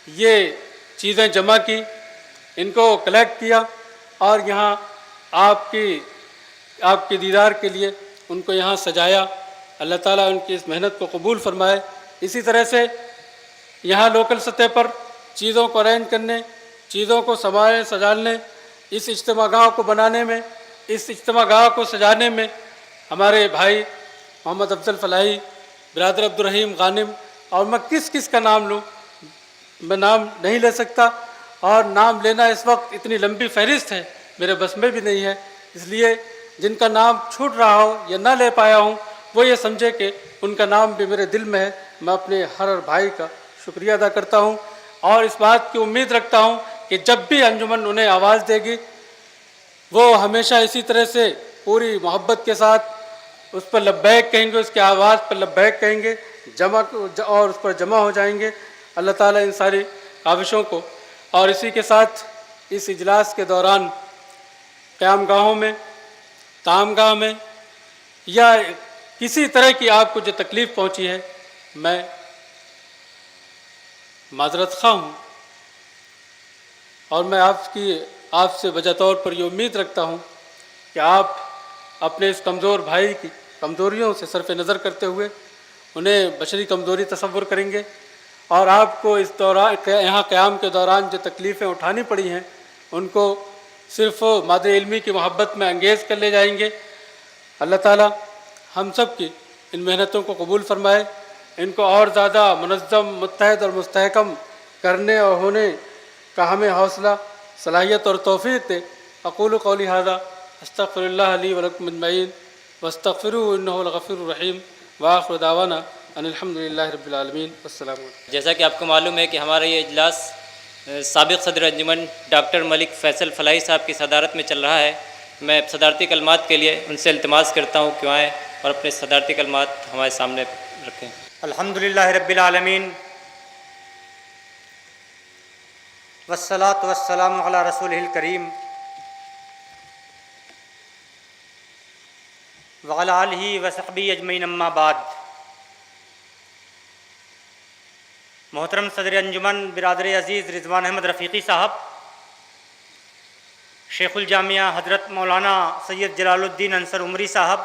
یہ چیزیں جمع کی، ان کو کلیکٹ کیا اور یہاں آپ کے دیدار کے لیے ان کو یہاں سجایا۔ اللہ تعالیٰ ان کی اس محنت کو قبول فرمائے۔ اسی طرح سے یہاں لوکل سطح پر چیزوں کو ارینج کرنے، چیزوں کو سجانے، اس اجتماع گاہ کو بنانے میں، اس اجتماع گاہ کو سجانے میں ہمارے بھائی محمد افضل فلاحی، برادر عبدالرحیم غانم، اور میں کس کا نام لوں، میں نام نہیں لے سکتا، اور نام لینا اس وقت اتنی لمبی فہرست ہے میرے بس میں بھی نہیں ہے، اس لیے جن کا نام چھوٹ رہا ہو یا نہ لے پایا ہوں وہ یہ سمجھے کہ ان کا نام بھی میرے دل میں ہے۔ میں اپنے ہر بھائی کا شکریہ ادا کرتا ہوں اور اس بات کی امید رکھتا ہوں کہ جب بھی انجمن انہیں آواز دے گی وہ ہمیشہ اسی طرح سے پوری محبت کے ساتھ اس پر لبیک کہیں گے، اس کی آواز پر لبیک کہیں گے، اور اس پر جمع ہو جائیں گے۔ اللہ تعالیٰ ان ساری کاوشوں کو، اور اسی کے ساتھ اس اجلاس کے دوران قیام گاہوں میں، طعام گاہ میں یا کسی طرح کی آپ کو جو تکلیف پہنچی ہے، میں معذرت خواہ ہوں، اور میں آپ سے وجہ طور پر یہ امید رکھتا ہوں کہ آپ اپنے اس کمزور بھائی کی کمزوریوں سے صرف نظر کرتے ہوئے انہیں بشری کمزوری تصور کریں گے، اور آپ کو اس دوران یہاں قیام کے دوران جو تکلیفیں اٹھانی پڑی ہیں ان کو صرف مادہ علمی کی محبت میں انگیز کر لے جائیں گے۔ اللہ تعالیٰ ہم سب کی ان محنتوں کو قبول فرمائے، ان کو اور زیادہ منظم، متحد اور مستحکم کرنے اور ہونے کا ہمیں حوصلہ، صلاحیت اور توفیق دے۔ اقول قولی ھذا استغفر اللہ لی ولکم اجمعین واستغفروہ انہ هو الغفور الرحیم وآخر دعوانا ان الحمد للہ رب العالمین۔ السلام علیکم۔ جیسا کہ آپ کو معلوم ہے کہ ہمارا یہ اجلاس سابق صدر انجمن ڈاکٹر ملک فیصل فلاحی صاحب کی صدارت میں چل رہا ہے۔ میں صدارتی کلمات کے لیے ان سے التماس کرتا ہوں کہ آئیں اور اپنے صدارتی کلمات ہمارے سامنے رکھیں۔ الحمدللہ رب العالمین والصلاة والسلام علی رسولہ الکریم وعلی آلہ وصحبہ اجمعین، اما بعد۔ محترم صدر انجمن برادر عزیز رضوان احمد رفیقی صاحب، شیخ الجامعہ حضرت مولانا سید جلال الدین انصر عمری صاحب،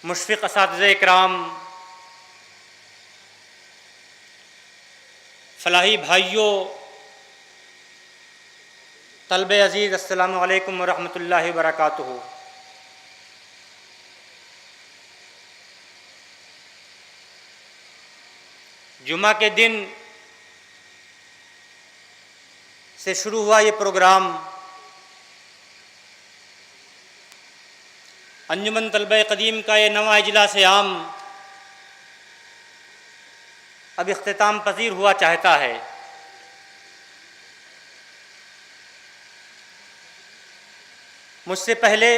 مشفق اساتذہ اکرام، فلاحی بھائیوں، طلبہ عزیز، السلام علیکم ورحمۃ اللہ وبرکاتہ۔ جمعہ کے دن سے شروع ہوا یہ پروگرام انجمن طلبہ قدیم کا یہ نواں اجلاس عام اب اختتام پذیر ہوا چاہتا ہے۔ مجھ سے پہلے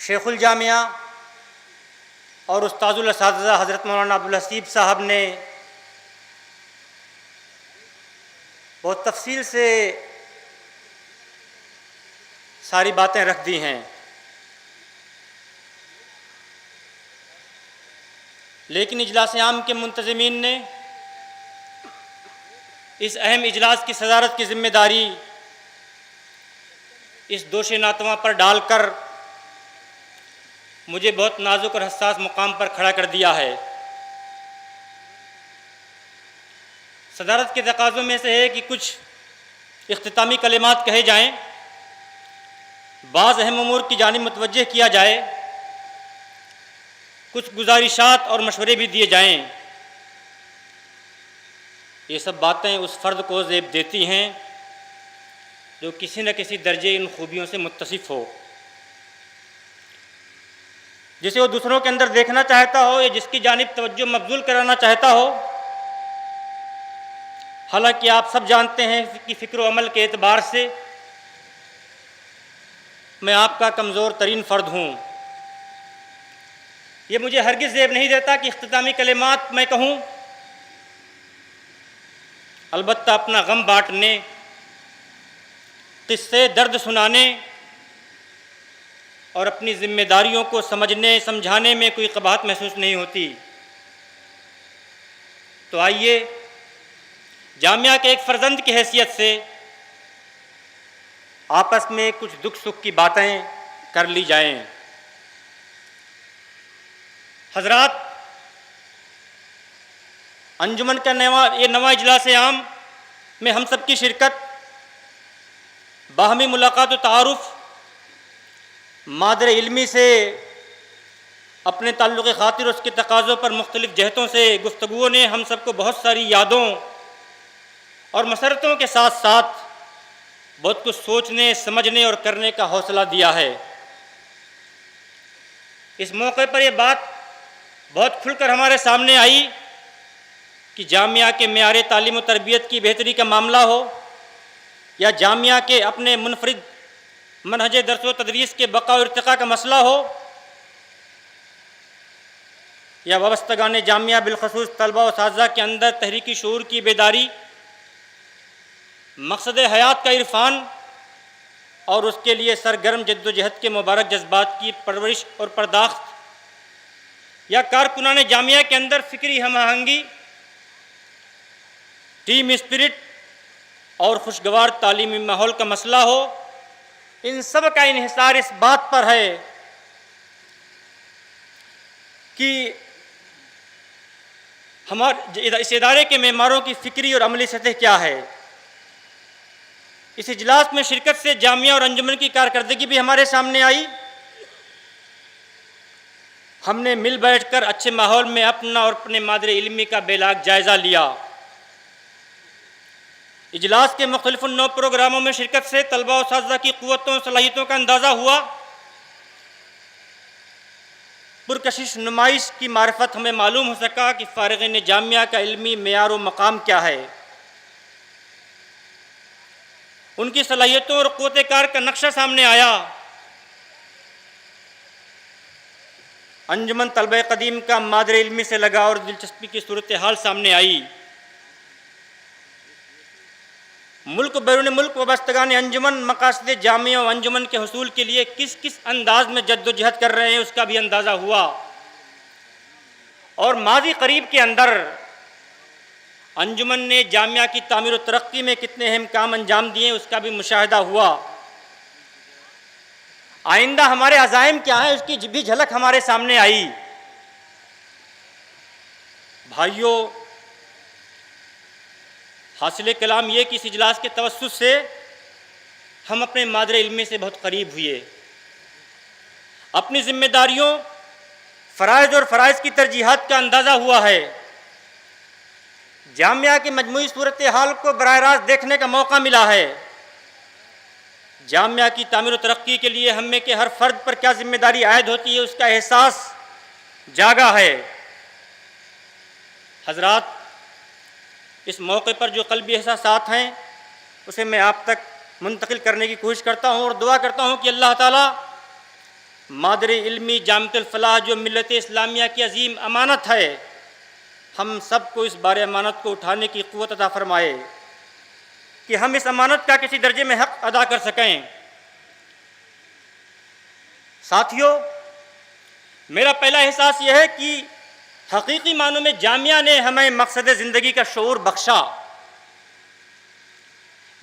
شیخ الجامعہ اور استاذ الاساتذہ حضرت مولانا عبدالحسیب صاحب نے بہت تفصیل سے ساری باتیں رکھ دی ہیں، لیکن اجلاس عام کے منتظمین نے اس اہم اجلاس کی صدارت کی ذمہ داری اس دوش ناتواں پر ڈال کر مجھے بہت نازک اور حساس مقام پر کھڑا کر دیا ہے۔ صدارت کے تقاضوں میں سے ہے کہ کچھ اختتامی کلمات کہے جائیں، بعض اہم امور کی جانب متوجہ کیا جائے، کچھ گزارشات اور مشورے بھی دیے جائیں۔ یہ سب باتیں اس فرد کو زیب دیتی ہیں جو کسی نہ کسی درجے ان خوبیوں سے متصف ہو، جسے وہ دوسروں کے اندر دیکھنا چاہتا ہو یا جس کی جانب توجہ مبذول کرانا چاہتا ہو۔ حالانکہ آپ سب جانتے ہیں کہ فکر و عمل کے اعتبار سے میں آپ کا کمزور ترین فرد ہوں۔ یہ مجھے ہرگز زیب نہیں دیتا کہ اختتامی کلمات میں کہوں، البتہ اپنا غم بانٹنے، قصے درد سنانے اور اپنی ذمہ داریوں کو سمجھنے سمجھانے میں کوئی قباحت محسوس نہیں ہوتی۔ تو آئیے جامعہ کے ایک فرزند کی حیثیت سے آپس میں کچھ دکھ سکھ کی باتیں کر لی جائیں۔ حضرات، انجمن کا یہ نواں اجلاس عام میں ہم سب کی شرکت، باہمی ملاقات و تعارف، مادر علمی سے اپنے تعلق خاطر اس کے تقاضوں پر مختلف جہتوں سے گفتگوؤں نے ہم سب کو بہت ساری یادوں اور مسرتوں کے ساتھ ساتھ بہت کچھ سوچنے سمجھنے اور کرنے کا حوصلہ دیا ہے۔ اس موقع پر یہ بات بہت کھل کر ہمارے سامنے آئی کہ جامعہ کے معیار تعلیم و تربیت کی بہتری کا معاملہ ہو یا جامعہ کے اپنے منفرد منہج درس و تدریس کے بقا و ارتقاء کا مسئلہ ہو یا وابستگان جامعہ بالخصوص طلبہ و اساتذہ کے اندر تحریکی شعور کی بیداری، مقصد حیات کا عرفان اور اس کے لیے سرگرم جد و جہد کے مبارک جذبات کی پرورش اور پرداخت، یا کارکنان جامعہ کے اندر فکری ہم آہنگی، ٹیم اسپرٹ اور خوشگوار تعلیمی ماحول کا مسئلہ ہو، ان سب کا انحصار اس بات پر ہے کہ اس ادارے کے معماروں کی فکری اور عملی سطح کیا ہے۔ اس اجلاس میں شرکت سے جامعہ اور انجمن کی کارکردگی بھی ہمارے سامنے آئی۔ ہم نے مل بیٹھ کر اچھے ماحول میں اپنا اور اپنے مادر علمی کا بے لاگ جائزہ لیا۔ اجلاس کے مختلف نو پروگراموں میں شرکت سے طلبہ و اساتذہ کی قوتوں اور صلاحیتوں کا اندازہ ہوا۔ پرکشش نمائش کی معرفت ہمیں معلوم ہو سکا کہ فارغین جامعہ کا علمی معیار و مقام کیا ہے، ان کی صلاحیتوں اور قوت کار کا نقشہ سامنے آیا۔ انجمن طلبہ قدیم کا مادر علمی سے لگا اور دلچسپی کی صورتحال سامنے آئی۔ ملک بیرون ملک وابستگان انجمن مقاصد جامعہ و انجمن کے حصول کے لیے کس کس انداز میں جد و جہد کر رہے ہیں، اس کا بھی اندازہ ہوا، اور ماضی قریب کے اندر انجمن نے جامعہ کی تعمیر و ترقی میں کتنے اہم کام انجام دیے اس کا بھی مشاہدہ ہوا۔ آئندہ ہمارے عزائم کیا ہیں اس کی بھی جھلک ہمارے سامنے آئی۔ بھائیوں، حاصل کلام یہ کہ اس اجلاس کے توسط سے ہم اپنے مادر علمی سے بہت قریب ہوئے، اپنی ذمہ داریوں، فرائض اور فرائض کی ترجیحات کا اندازہ ہوا ہے، جامعہ کی مجموعی صورتحال کو براہ راست دیکھنے کا موقع ملا ہے، جامعہ کی تعمیر و ترقی کے لیے ہم میں کے ہر فرد پر کیا ذمہ داری عائد ہوتی ہے اس کا احساس جاگا ہے۔ حضرات، اس موقع پر جو قلبی احساسات ہیں اسے میں آپ تک منتقل کرنے کی کوشش کرتا ہوں اور دعا کرتا ہوں کہ اللہ تعالیٰ مادر علمی جامعۃ الفلاح جو ملت اسلامیہ کی عظیم امانت ہے، ہم سب کو اس بار امانت کو اٹھانے کی قوت عطا فرمائے کہ ہم اس امانت کا کسی درجے میں حق ادا کر سکیں۔ ساتھیوں، میرا پہلا احساس یہ ہے کہ حقیقی معنوں میں جامعہ نے ہمیں مقصد زندگی کا شعور بخشا،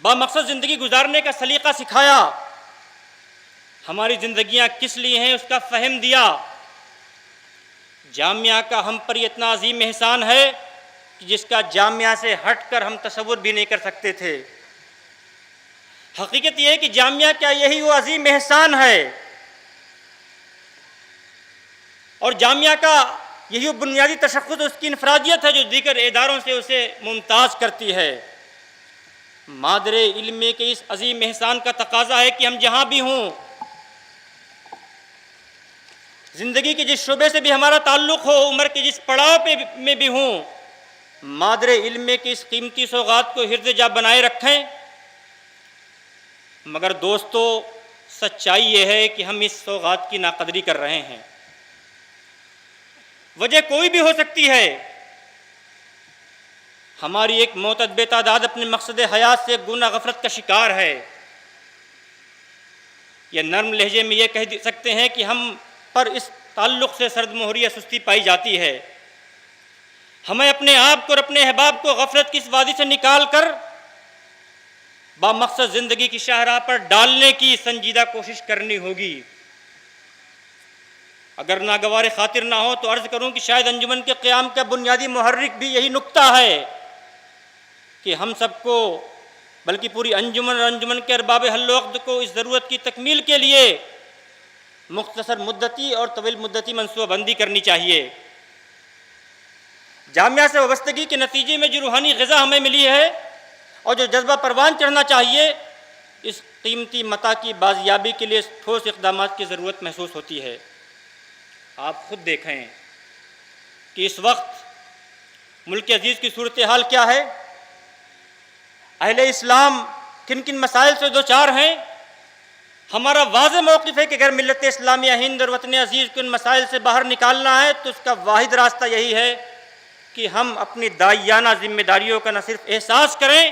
با مقصد زندگی گزارنے کا سلیقہ سکھایا، ہماری زندگیاں کس لیے ہیں اس کا فہم دیا۔ جامعہ کا ہم پر اتنا عظیم احسان ہے کہ جس کا جامعہ سے ہٹ کر ہم تصور بھی نہیں کر سکتے تھے۔ حقیقت یہ ہے کہ جامعہ کا یہی وہ عظیم احسان ہے اور جامعہ کا یہی وہ بنیادی تشخص اس کی انفرادیت ہے جو دیگر اداروں سے اسے ممتاز کرتی ہے۔ مادر علم کے اس عظیم احسان کا تقاضا ہے کہ ہم جہاں بھی ہوں، زندگی کے جس شعبے سے بھی ہمارا تعلق ہو، عمر کے جس پڑاؤ میں بھی ہوں، مادر علم کی اس قیمتی سوغات کو حرز جا بنائے رکھیں۔ مگر دوستو، سچائی یہ ہے کہ ہم اس سوغات کی ناقدری کر رہے ہیں۔ وجہ کوئی بھی ہو سکتی ہے، ہماری ایک معتدب تعداد اپنے مقصد حیات سے گناہ غفلت کا شکار ہے، یا نرم لہجے میں یہ کہہ سکتے ہیں کہ ہم پر اس تعلق سے سرد مہری سستی پائی جاتی ہے۔ ہمیں اپنے آپ کو اور اپنے احباب کو غفلت کی اس وادی سے نکال کر با مقصد زندگی کی شاہراہ پر ڈالنے کی سنجیدہ کوشش کرنی ہوگی۔ اگر ناگوار خاطر نہ ہو تو عرض کروں کہ شاید انجمن کے قیام کا بنیادی محرک بھی یہی نکتہ ہے کہ ہم سب کو، بلکہ پوری انجمن اور انجمن کے ارباب حل و عقد کو اس ضرورت کی تکمیل کے لیے مختصر مدتی اور طویل مدتی منصوبہ بندی کرنی چاہیے۔ جامعہ سے وابستگی کے نتیجے میں جو روحانی غذا ہمیں ملی ہے اور جو جذبہ پروان چڑھنا چاہیے، اس قیمتی متاع کی بازیابی کے لیے ٹھوس اقدامات کی ضرورت محسوس ہوتی ہے۔ آپ خود دیکھیں کہ اس وقت ملک عزیز کی صورتحال کیا ہے، اہل اسلام کن کن مسائل سے دوچار ہیں۔ ہمارا واضح موقف ہے کہ اگر ملت اسلامیہ ہند اور وطن عزیز کو ان مسائل سے باہر نکالنا ہے تو اس کا واحد راستہ یہی ہے کہ ہم اپنی داعیانہ ذمہ داریوں کا نہ صرف احساس کریں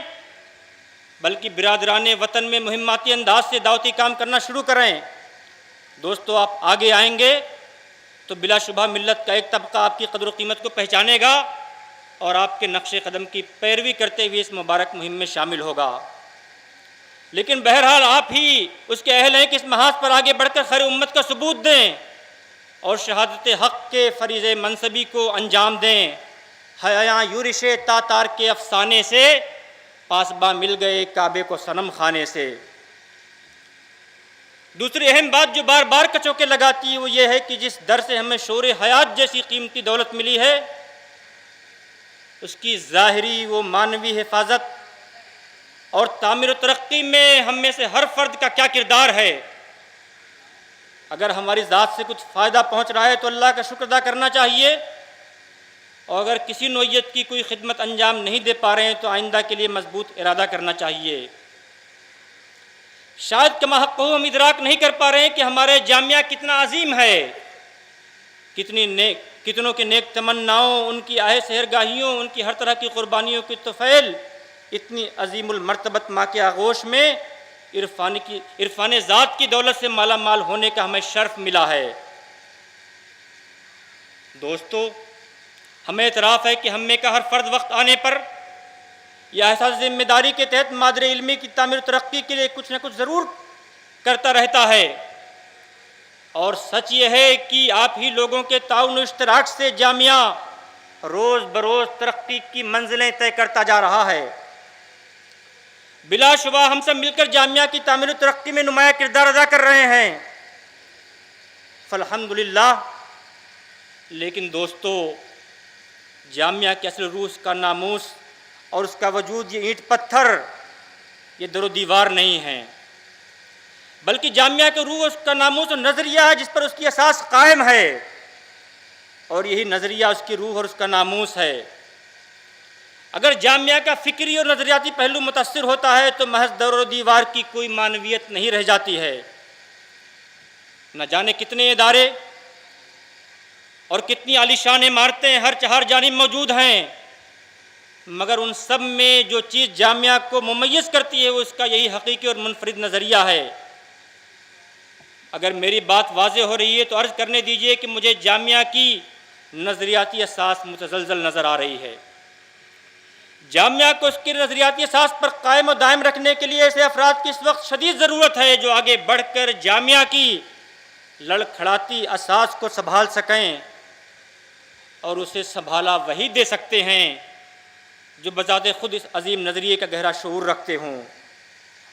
بلکہ برادران وطن میں مہماتی انداز سے دعوتی کام کرنا شروع کریں۔ دوستو، آپ آگے آئیں گے تو بلا شبہ ملت کا ایک طبقہ آپ کی قدر و قیمت کو پہچانے گا اور آپ کے نقش قدم کی پیروی کرتے ہوئے اس مبارک مہم میں شامل ہوگا۔ لیکن بہرحال آپ ہی اس کے اہل ہیں کہ اس محاذ پر آگے بڑھ کر خیر امت کا ثبوت دیں اور شہادت حق کے فریضے منصبی کو انجام دیں۔ حیاں یورش تاتار کے افسانے سے، پاسباں مل گئے کعبے کو صنم خانے سے۔ دوسری اہم بات جو بار بار کچوکے لگاتی ہے وہ یہ ہے کہ جس در سے ہمیں شور حیات جیسی قیمتی دولت ملی ہے، اس کی ظاہری و معنوی حفاظت اور تعمیر و ترقی میں ہم میں سے ہر فرد کا کیا کردار ہے۔ اگر ہماری ذات سے کچھ فائدہ پہنچ رہا ہے تو اللہ کا شکر ادا کرنا چاہیے، اور اگر کسی نوعیت کی کوئی خدمت انجام نہیں دے پا رہے ہیں تو آئندہ کے لیے مضبوط ارادہ کرنا چاہیے۔ شاید کما حق ہم ادراک نہیں کر پا رہے ہیں کہ ہمارے جامعہ کتنا عظیم ہے، کتنوں کے نیک تمناؤں، ان کی آہ سحرگاہیوں، ان کی ہر طرح کی قربانیوں کی طفیل اتنی عظیم المرتبت ماں کے آغوش میں عرفان ذات کی دولت سے مالا مال ہونے کا ہمیں شرف ملا ہے۔ دوستو، ہمیں اعتراف ہے کہ ہم میں کا ہر فرد وقت آنے پر یہ احساس ذمہ داری کے تحت مادر علمی کی تعمیر و ترقی کے لیے کچھ نہ کچھ ضرور کرتا رہتا ہے، اور سچ یہ ہے کہ آپ ہی لوگوں کے تعاون و اشتراک سے جامعہ روز بروز ترقی کی منزلیں طے کرتا جا رہا ہے۔ بلا شبہ ہم سب مل کر جامعہ کی تعمیر و ترقی میں نمایاں کردار ادا کر رہے ہیں، فالحمدللہ۔ لیکن دوستو، جامعہ کی اصل روح، اس کا ناموس اور اس کا وجود یہ اینٹ پتھر، یہ در و دیوار نہیں ہیں، بلکہ جامعہ کے روح، اس کا ناموس اور نظریہ ہے جس پر اس کی اساس قائم ہے، اور یہی نظریہ اس کی روح اور اس کا ناموس ہے۔ اگر جامعہ کا فکری اور نظریاتی پہلو متاثر ہوتا ہے تو محض در و دیوار کی کوئی معنویت نہیں رہ جاتی ہے۔ نہ جانے کتنے ادارے اور کتنی عالیشان عمارتیں ہر چہار جانب موجود ہیں، مگر ان سب میں جو چیز جامعہ کو ممیز کرتی ہے وہ اس کا یہی حقیقی اور منفرد نظریہ ہے۔ اگر میری بات واضح ہو رہی ہے تو عرض کرنے دیجئے کہ مجھے جامعہ کی نظریاتی اساس متزلزل نظر آ رہی ہے۔ جامعہ کو اس کی نظریاتی اساس پر قائم و دائم رکھنے کے لیے ایسے افراد کی اس وقت شدید ضرورت ہے جو آگے بڑھ کر جامعہ کی لڑکھڑاتی اساس کو سنبھال سکیں، اور اسے سنبھالا وہی دے سکتے ہیں جو بذات خود اس عظیم نظریے کا گہرا شعور رکھتے ہوں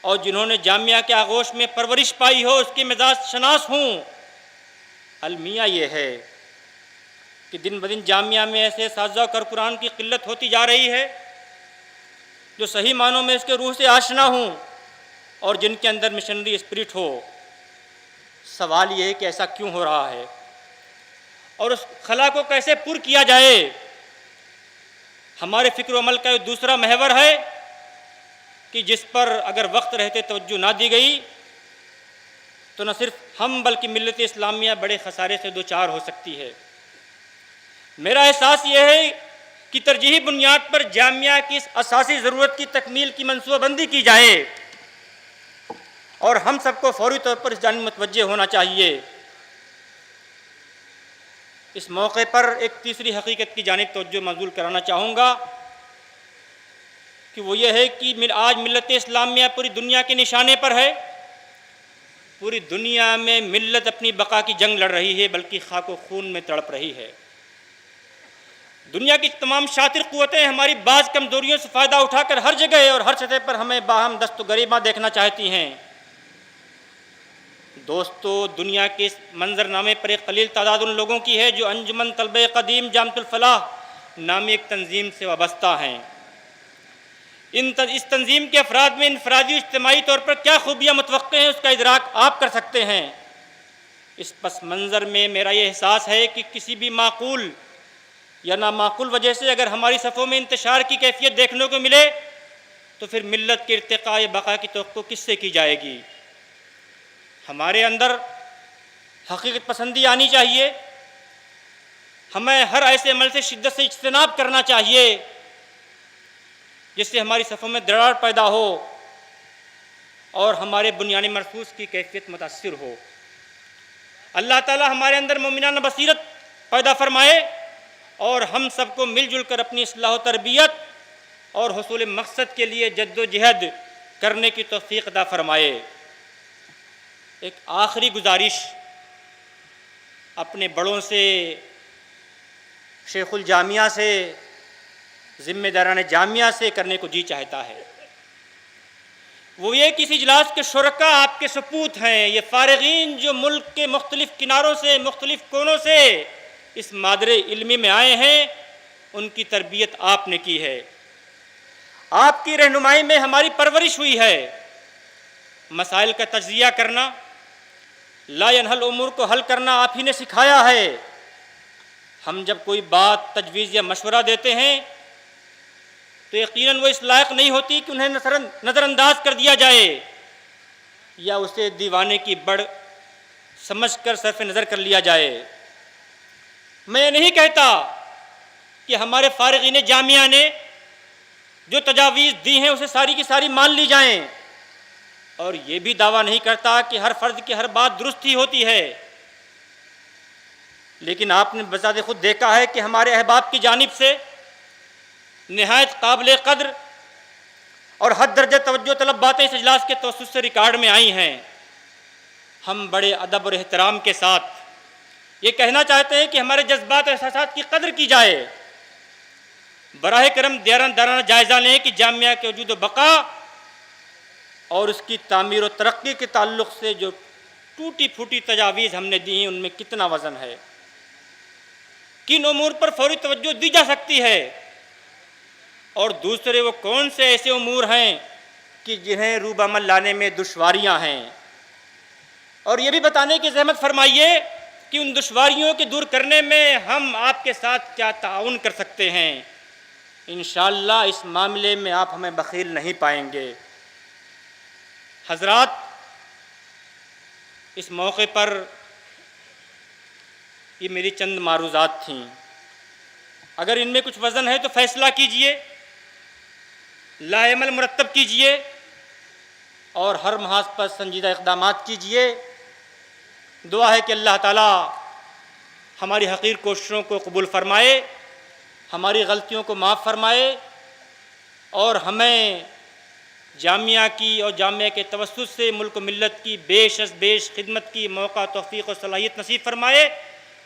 اور جنہوں نے جامعہ کے آغوش میں پرورش پائی ہو، اس کے مزاج شناس ہوں۔ المیہ یہ ہے کہ دن بدن جامعہ میں ایسے اساتذہ و کارکنان کی قلت ہوتی جا رہی ہے جو صحیح معنوں میں اس کے روح سے آشنا ہوں اور جن کے اندر مشنری اسپرٹ ہو۔ سوال یہ ہے کہ ایسا کیوں ہو رہا ہے اور اس خلا کو کیسے پر کیا جائے؟ ہمارے فکر و عمل کا ایک دوسرا محور ہے کہ جس پر اگر وقت رہتے توجہ نہ دی گئی تو نہ صرف ہم بلکہ ملت اسلامیہ بڑے خسارے سے دوچار ہو سکتی ہے۔ میرا احساس یہ ہے کہ کی ترجیحی بنیاد پر جامعہ کی اس اساسی ضرورت کی تکمیل کی منصوبہ بندی کی جائے اور ہم سب کو فوری طور پر اس جانب متوجہ ہونا چاہیے۔ اس موقع پر ایک تیسری حقیقت کی جانب توجہ مبذول کرانا چاہوں گا کہ وہ یہ ہے کہ آج ملت اسلامیہ پوری دنیا کے نشانے پر ہے۔ پوری دنیا میں ملت اپنی بقا کی جنگ لڑ رہی ہے، بلکہ خاک و خون میں تڑپ رہی ہے۔ دنیا کی تمام شاطر قوتیں ہماری بعض کمزوریوں سے فائدہ اٹھا کر ہر جگہ اور ہر سطح پر ہمیں باہم دست و گریباں دیکھنا چاہتی ہیں۔ دوستو، دنیا کے اس منظرنامے پر ایک قلیل تعداد ان لوگوں کی ہے جو انجمن طلبہ قدیم جامعۃ الفلاح نامی ایک تنظیم سے وابستہ ہیں۔ اس تنظیم کے افراد میں انفرادی و اجتماعی طور پر کیا خوبیاں متوقع ہیں، اس کا ادراک آپ کر سکتے ہیں۔ اس پس منظر میں میرا یہ احساس ہے کہ کسی بھی معقول یا نامعقول وجہ سے اگر ہماری صفوں میں انتشار کی کیفیت دیکھنے کو ملے تو پھر ملت کے ارتقاء بقا کی توقع کس سے کی جائے گی؟ ہمارے اندر حقیقت پسندی آنی چاہیے۔ ہمیں ہر ایسے عمل سے شدت سے اجتناب کرنا چاہیے جس سے ہماری صفوں میں دراڑ پیدا ہو اور ہمارے بنیانی مرکوز کی کیفیت متاثر ہو۔ اللہ تعالی ہمارے اندر مومنانہ بصیرت پیدا فرمائے اور ہم سب کو مل جل کر اپنی اصلاح و تربیت اور حصول مقصد کے لیے جد و جہد کرنے کی توفیق عطا فرمائے۔ ایک آخری گزارش اپنے بڑوں سے، شیخ الجامعہ سے، ذمہ داران جامعہ سے کرنے کو جی چاہتا ہے۔ وہ یہ کہ اس اجلاس کے شرکاء آپ کے سپوت ہیں، یہ فارغین جو ملک کے مختلف کناروں سے، مختلف کونوں سے اس مادر علمی میں آئے ہیں، ان کی تربیت آپ نے کی ہے۔ آپ کی رہنمائی میں ہماری پرورش ہوئی ہے۔ مسائل کا تجزیہ کرنا، لا ینحل امور کو حل کرنا آپ ہی نے سکھایا ہے۔ ہم جب کوئی بات، تجویز یا مشورہ دیتے ہیں تو یقیناً وہ اس لائق نہیں ہوتی کہ انہیں نظر انداز کر دیا جائے یا اسے دیوانے کی بڑھ سمجھ کر صرف نظر کر لیا جائے۔ میں یہ نہیں کہتا کہ ہمارے فارغین جامعہ نے جو تجاویز دی ہیں اسے ساری کی ساری مان لی جائیں، اور یہ بھی دعویٰ نہیں کرتا کہ ہر فرد کی ہر بات درست ہی ہوتی ہے، لیکن آپ نے بذات خود دیکھا ہے کہ ہمارے احباب کی جانب سے نہایت قابل قدر اور حد درجہ توجہ طلب باتیں اس اجلاس کے توسط سے ریکارڈ میں آئی ہیں۔ ہم بڑے ادب اور احترام کے ساتھ یہ کہنا چاہتے ہیں کہ ہمارے جذبات اور احساسات کی قدر کی جائے۔ براہ کرم دارانہ جائزہ لیں کہ جامعہ کے وجود و بقا اور اس کی تعمیر و ترقی کے تعلق سے جو ٹوٹی پھوٹی تجاویز ہم نے دی ہیں ان میں کتنا وزن ہے، کن امور پر فوری توجہ دی جا سکتی ہے، اور دوسرے وہ کون سے ایسے امور ہیں کہ جنہیں روب عمل لانے میں دشواریاں ہیں، اور یہ بھی بتانے کی زحمت فرمائیے کہ ان دشواریوں کے دور کرنے میں ہم آپ کے ساتھ کیا تعاون کر سکتے ہیں۔ انشاءاللہ اس معاملے میں آپ ہمیں بخیل نہیں پائیں گے۔ حضرات، اس موقع پر یہ میری چند معروضات تھیں، اگر ان میں کچھ وزن ہے تو فیصلہ کیجئے، لائحہ عمل مرتب کیجئے اور ہر محاذ پر سنجیدہ اقدامات کیجئے۔ دعا ہے کہ اللہ تعالی ہماری حقیر کوششوں کو قبول فرمائے، ہماری غلطیوں کو معاف فرمائے اور ہمیں جامعہ کی اور جامعہ کے توسط سے ملک و ملت کی بیش از بیش خدمت کی موقع، توفیق اور صلاحیت نصیب فرمائے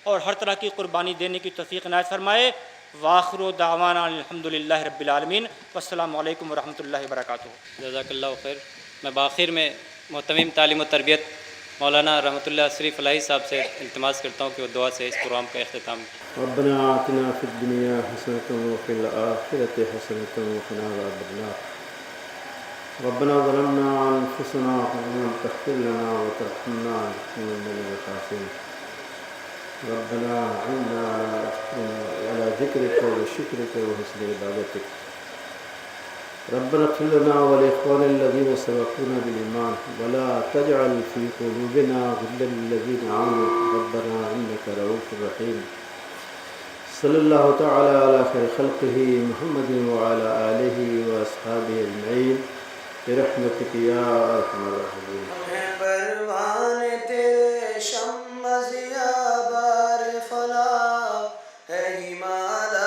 اور ہر طرح کی قربانی دینے کی توفیق عنایت فرمائے۔ وآخر دعوانا الحمدللہ رب العالمین، والسلام علیکم ورحمۃ اللہ وبرکاتہ۔ جزاک اللہ خیر۔ میں بآخر میں محتمم تعلیم و تربیت مولانا رحمۃ اللہ عصری فلاحی صاحب سے التماس کرتا ہوں کہ وہ دعا سے اس پروگرام کا اختتام کریں۔ ربنا آتنا فی الدنیا حسنۃ وفی الآخرۃ حسنۃ وقنا عذاب النار۔ ربنا ظلمنا انفسنا وإن لم تغفر لنا وترحمنا لنكونن من الخاسرين۔ ربنا أعنا على ذكرك وشكرك وحسن عبادتك۔ ربنا اغفر لنا ولإخواننا الذين سبقونا بالإيمان ولا تجعل في قلوبنا غلا للذين آمنوا ربنا إنك رؤوف رحيم۔ صلی اللہ تعالی علی خیر خلقہ محمد وعلی آلہ واصحابہ اجمعین برحمتک یا ارحم الراحمین. پروان تیرے شم ضیا بار فنا ہے ہمالیہ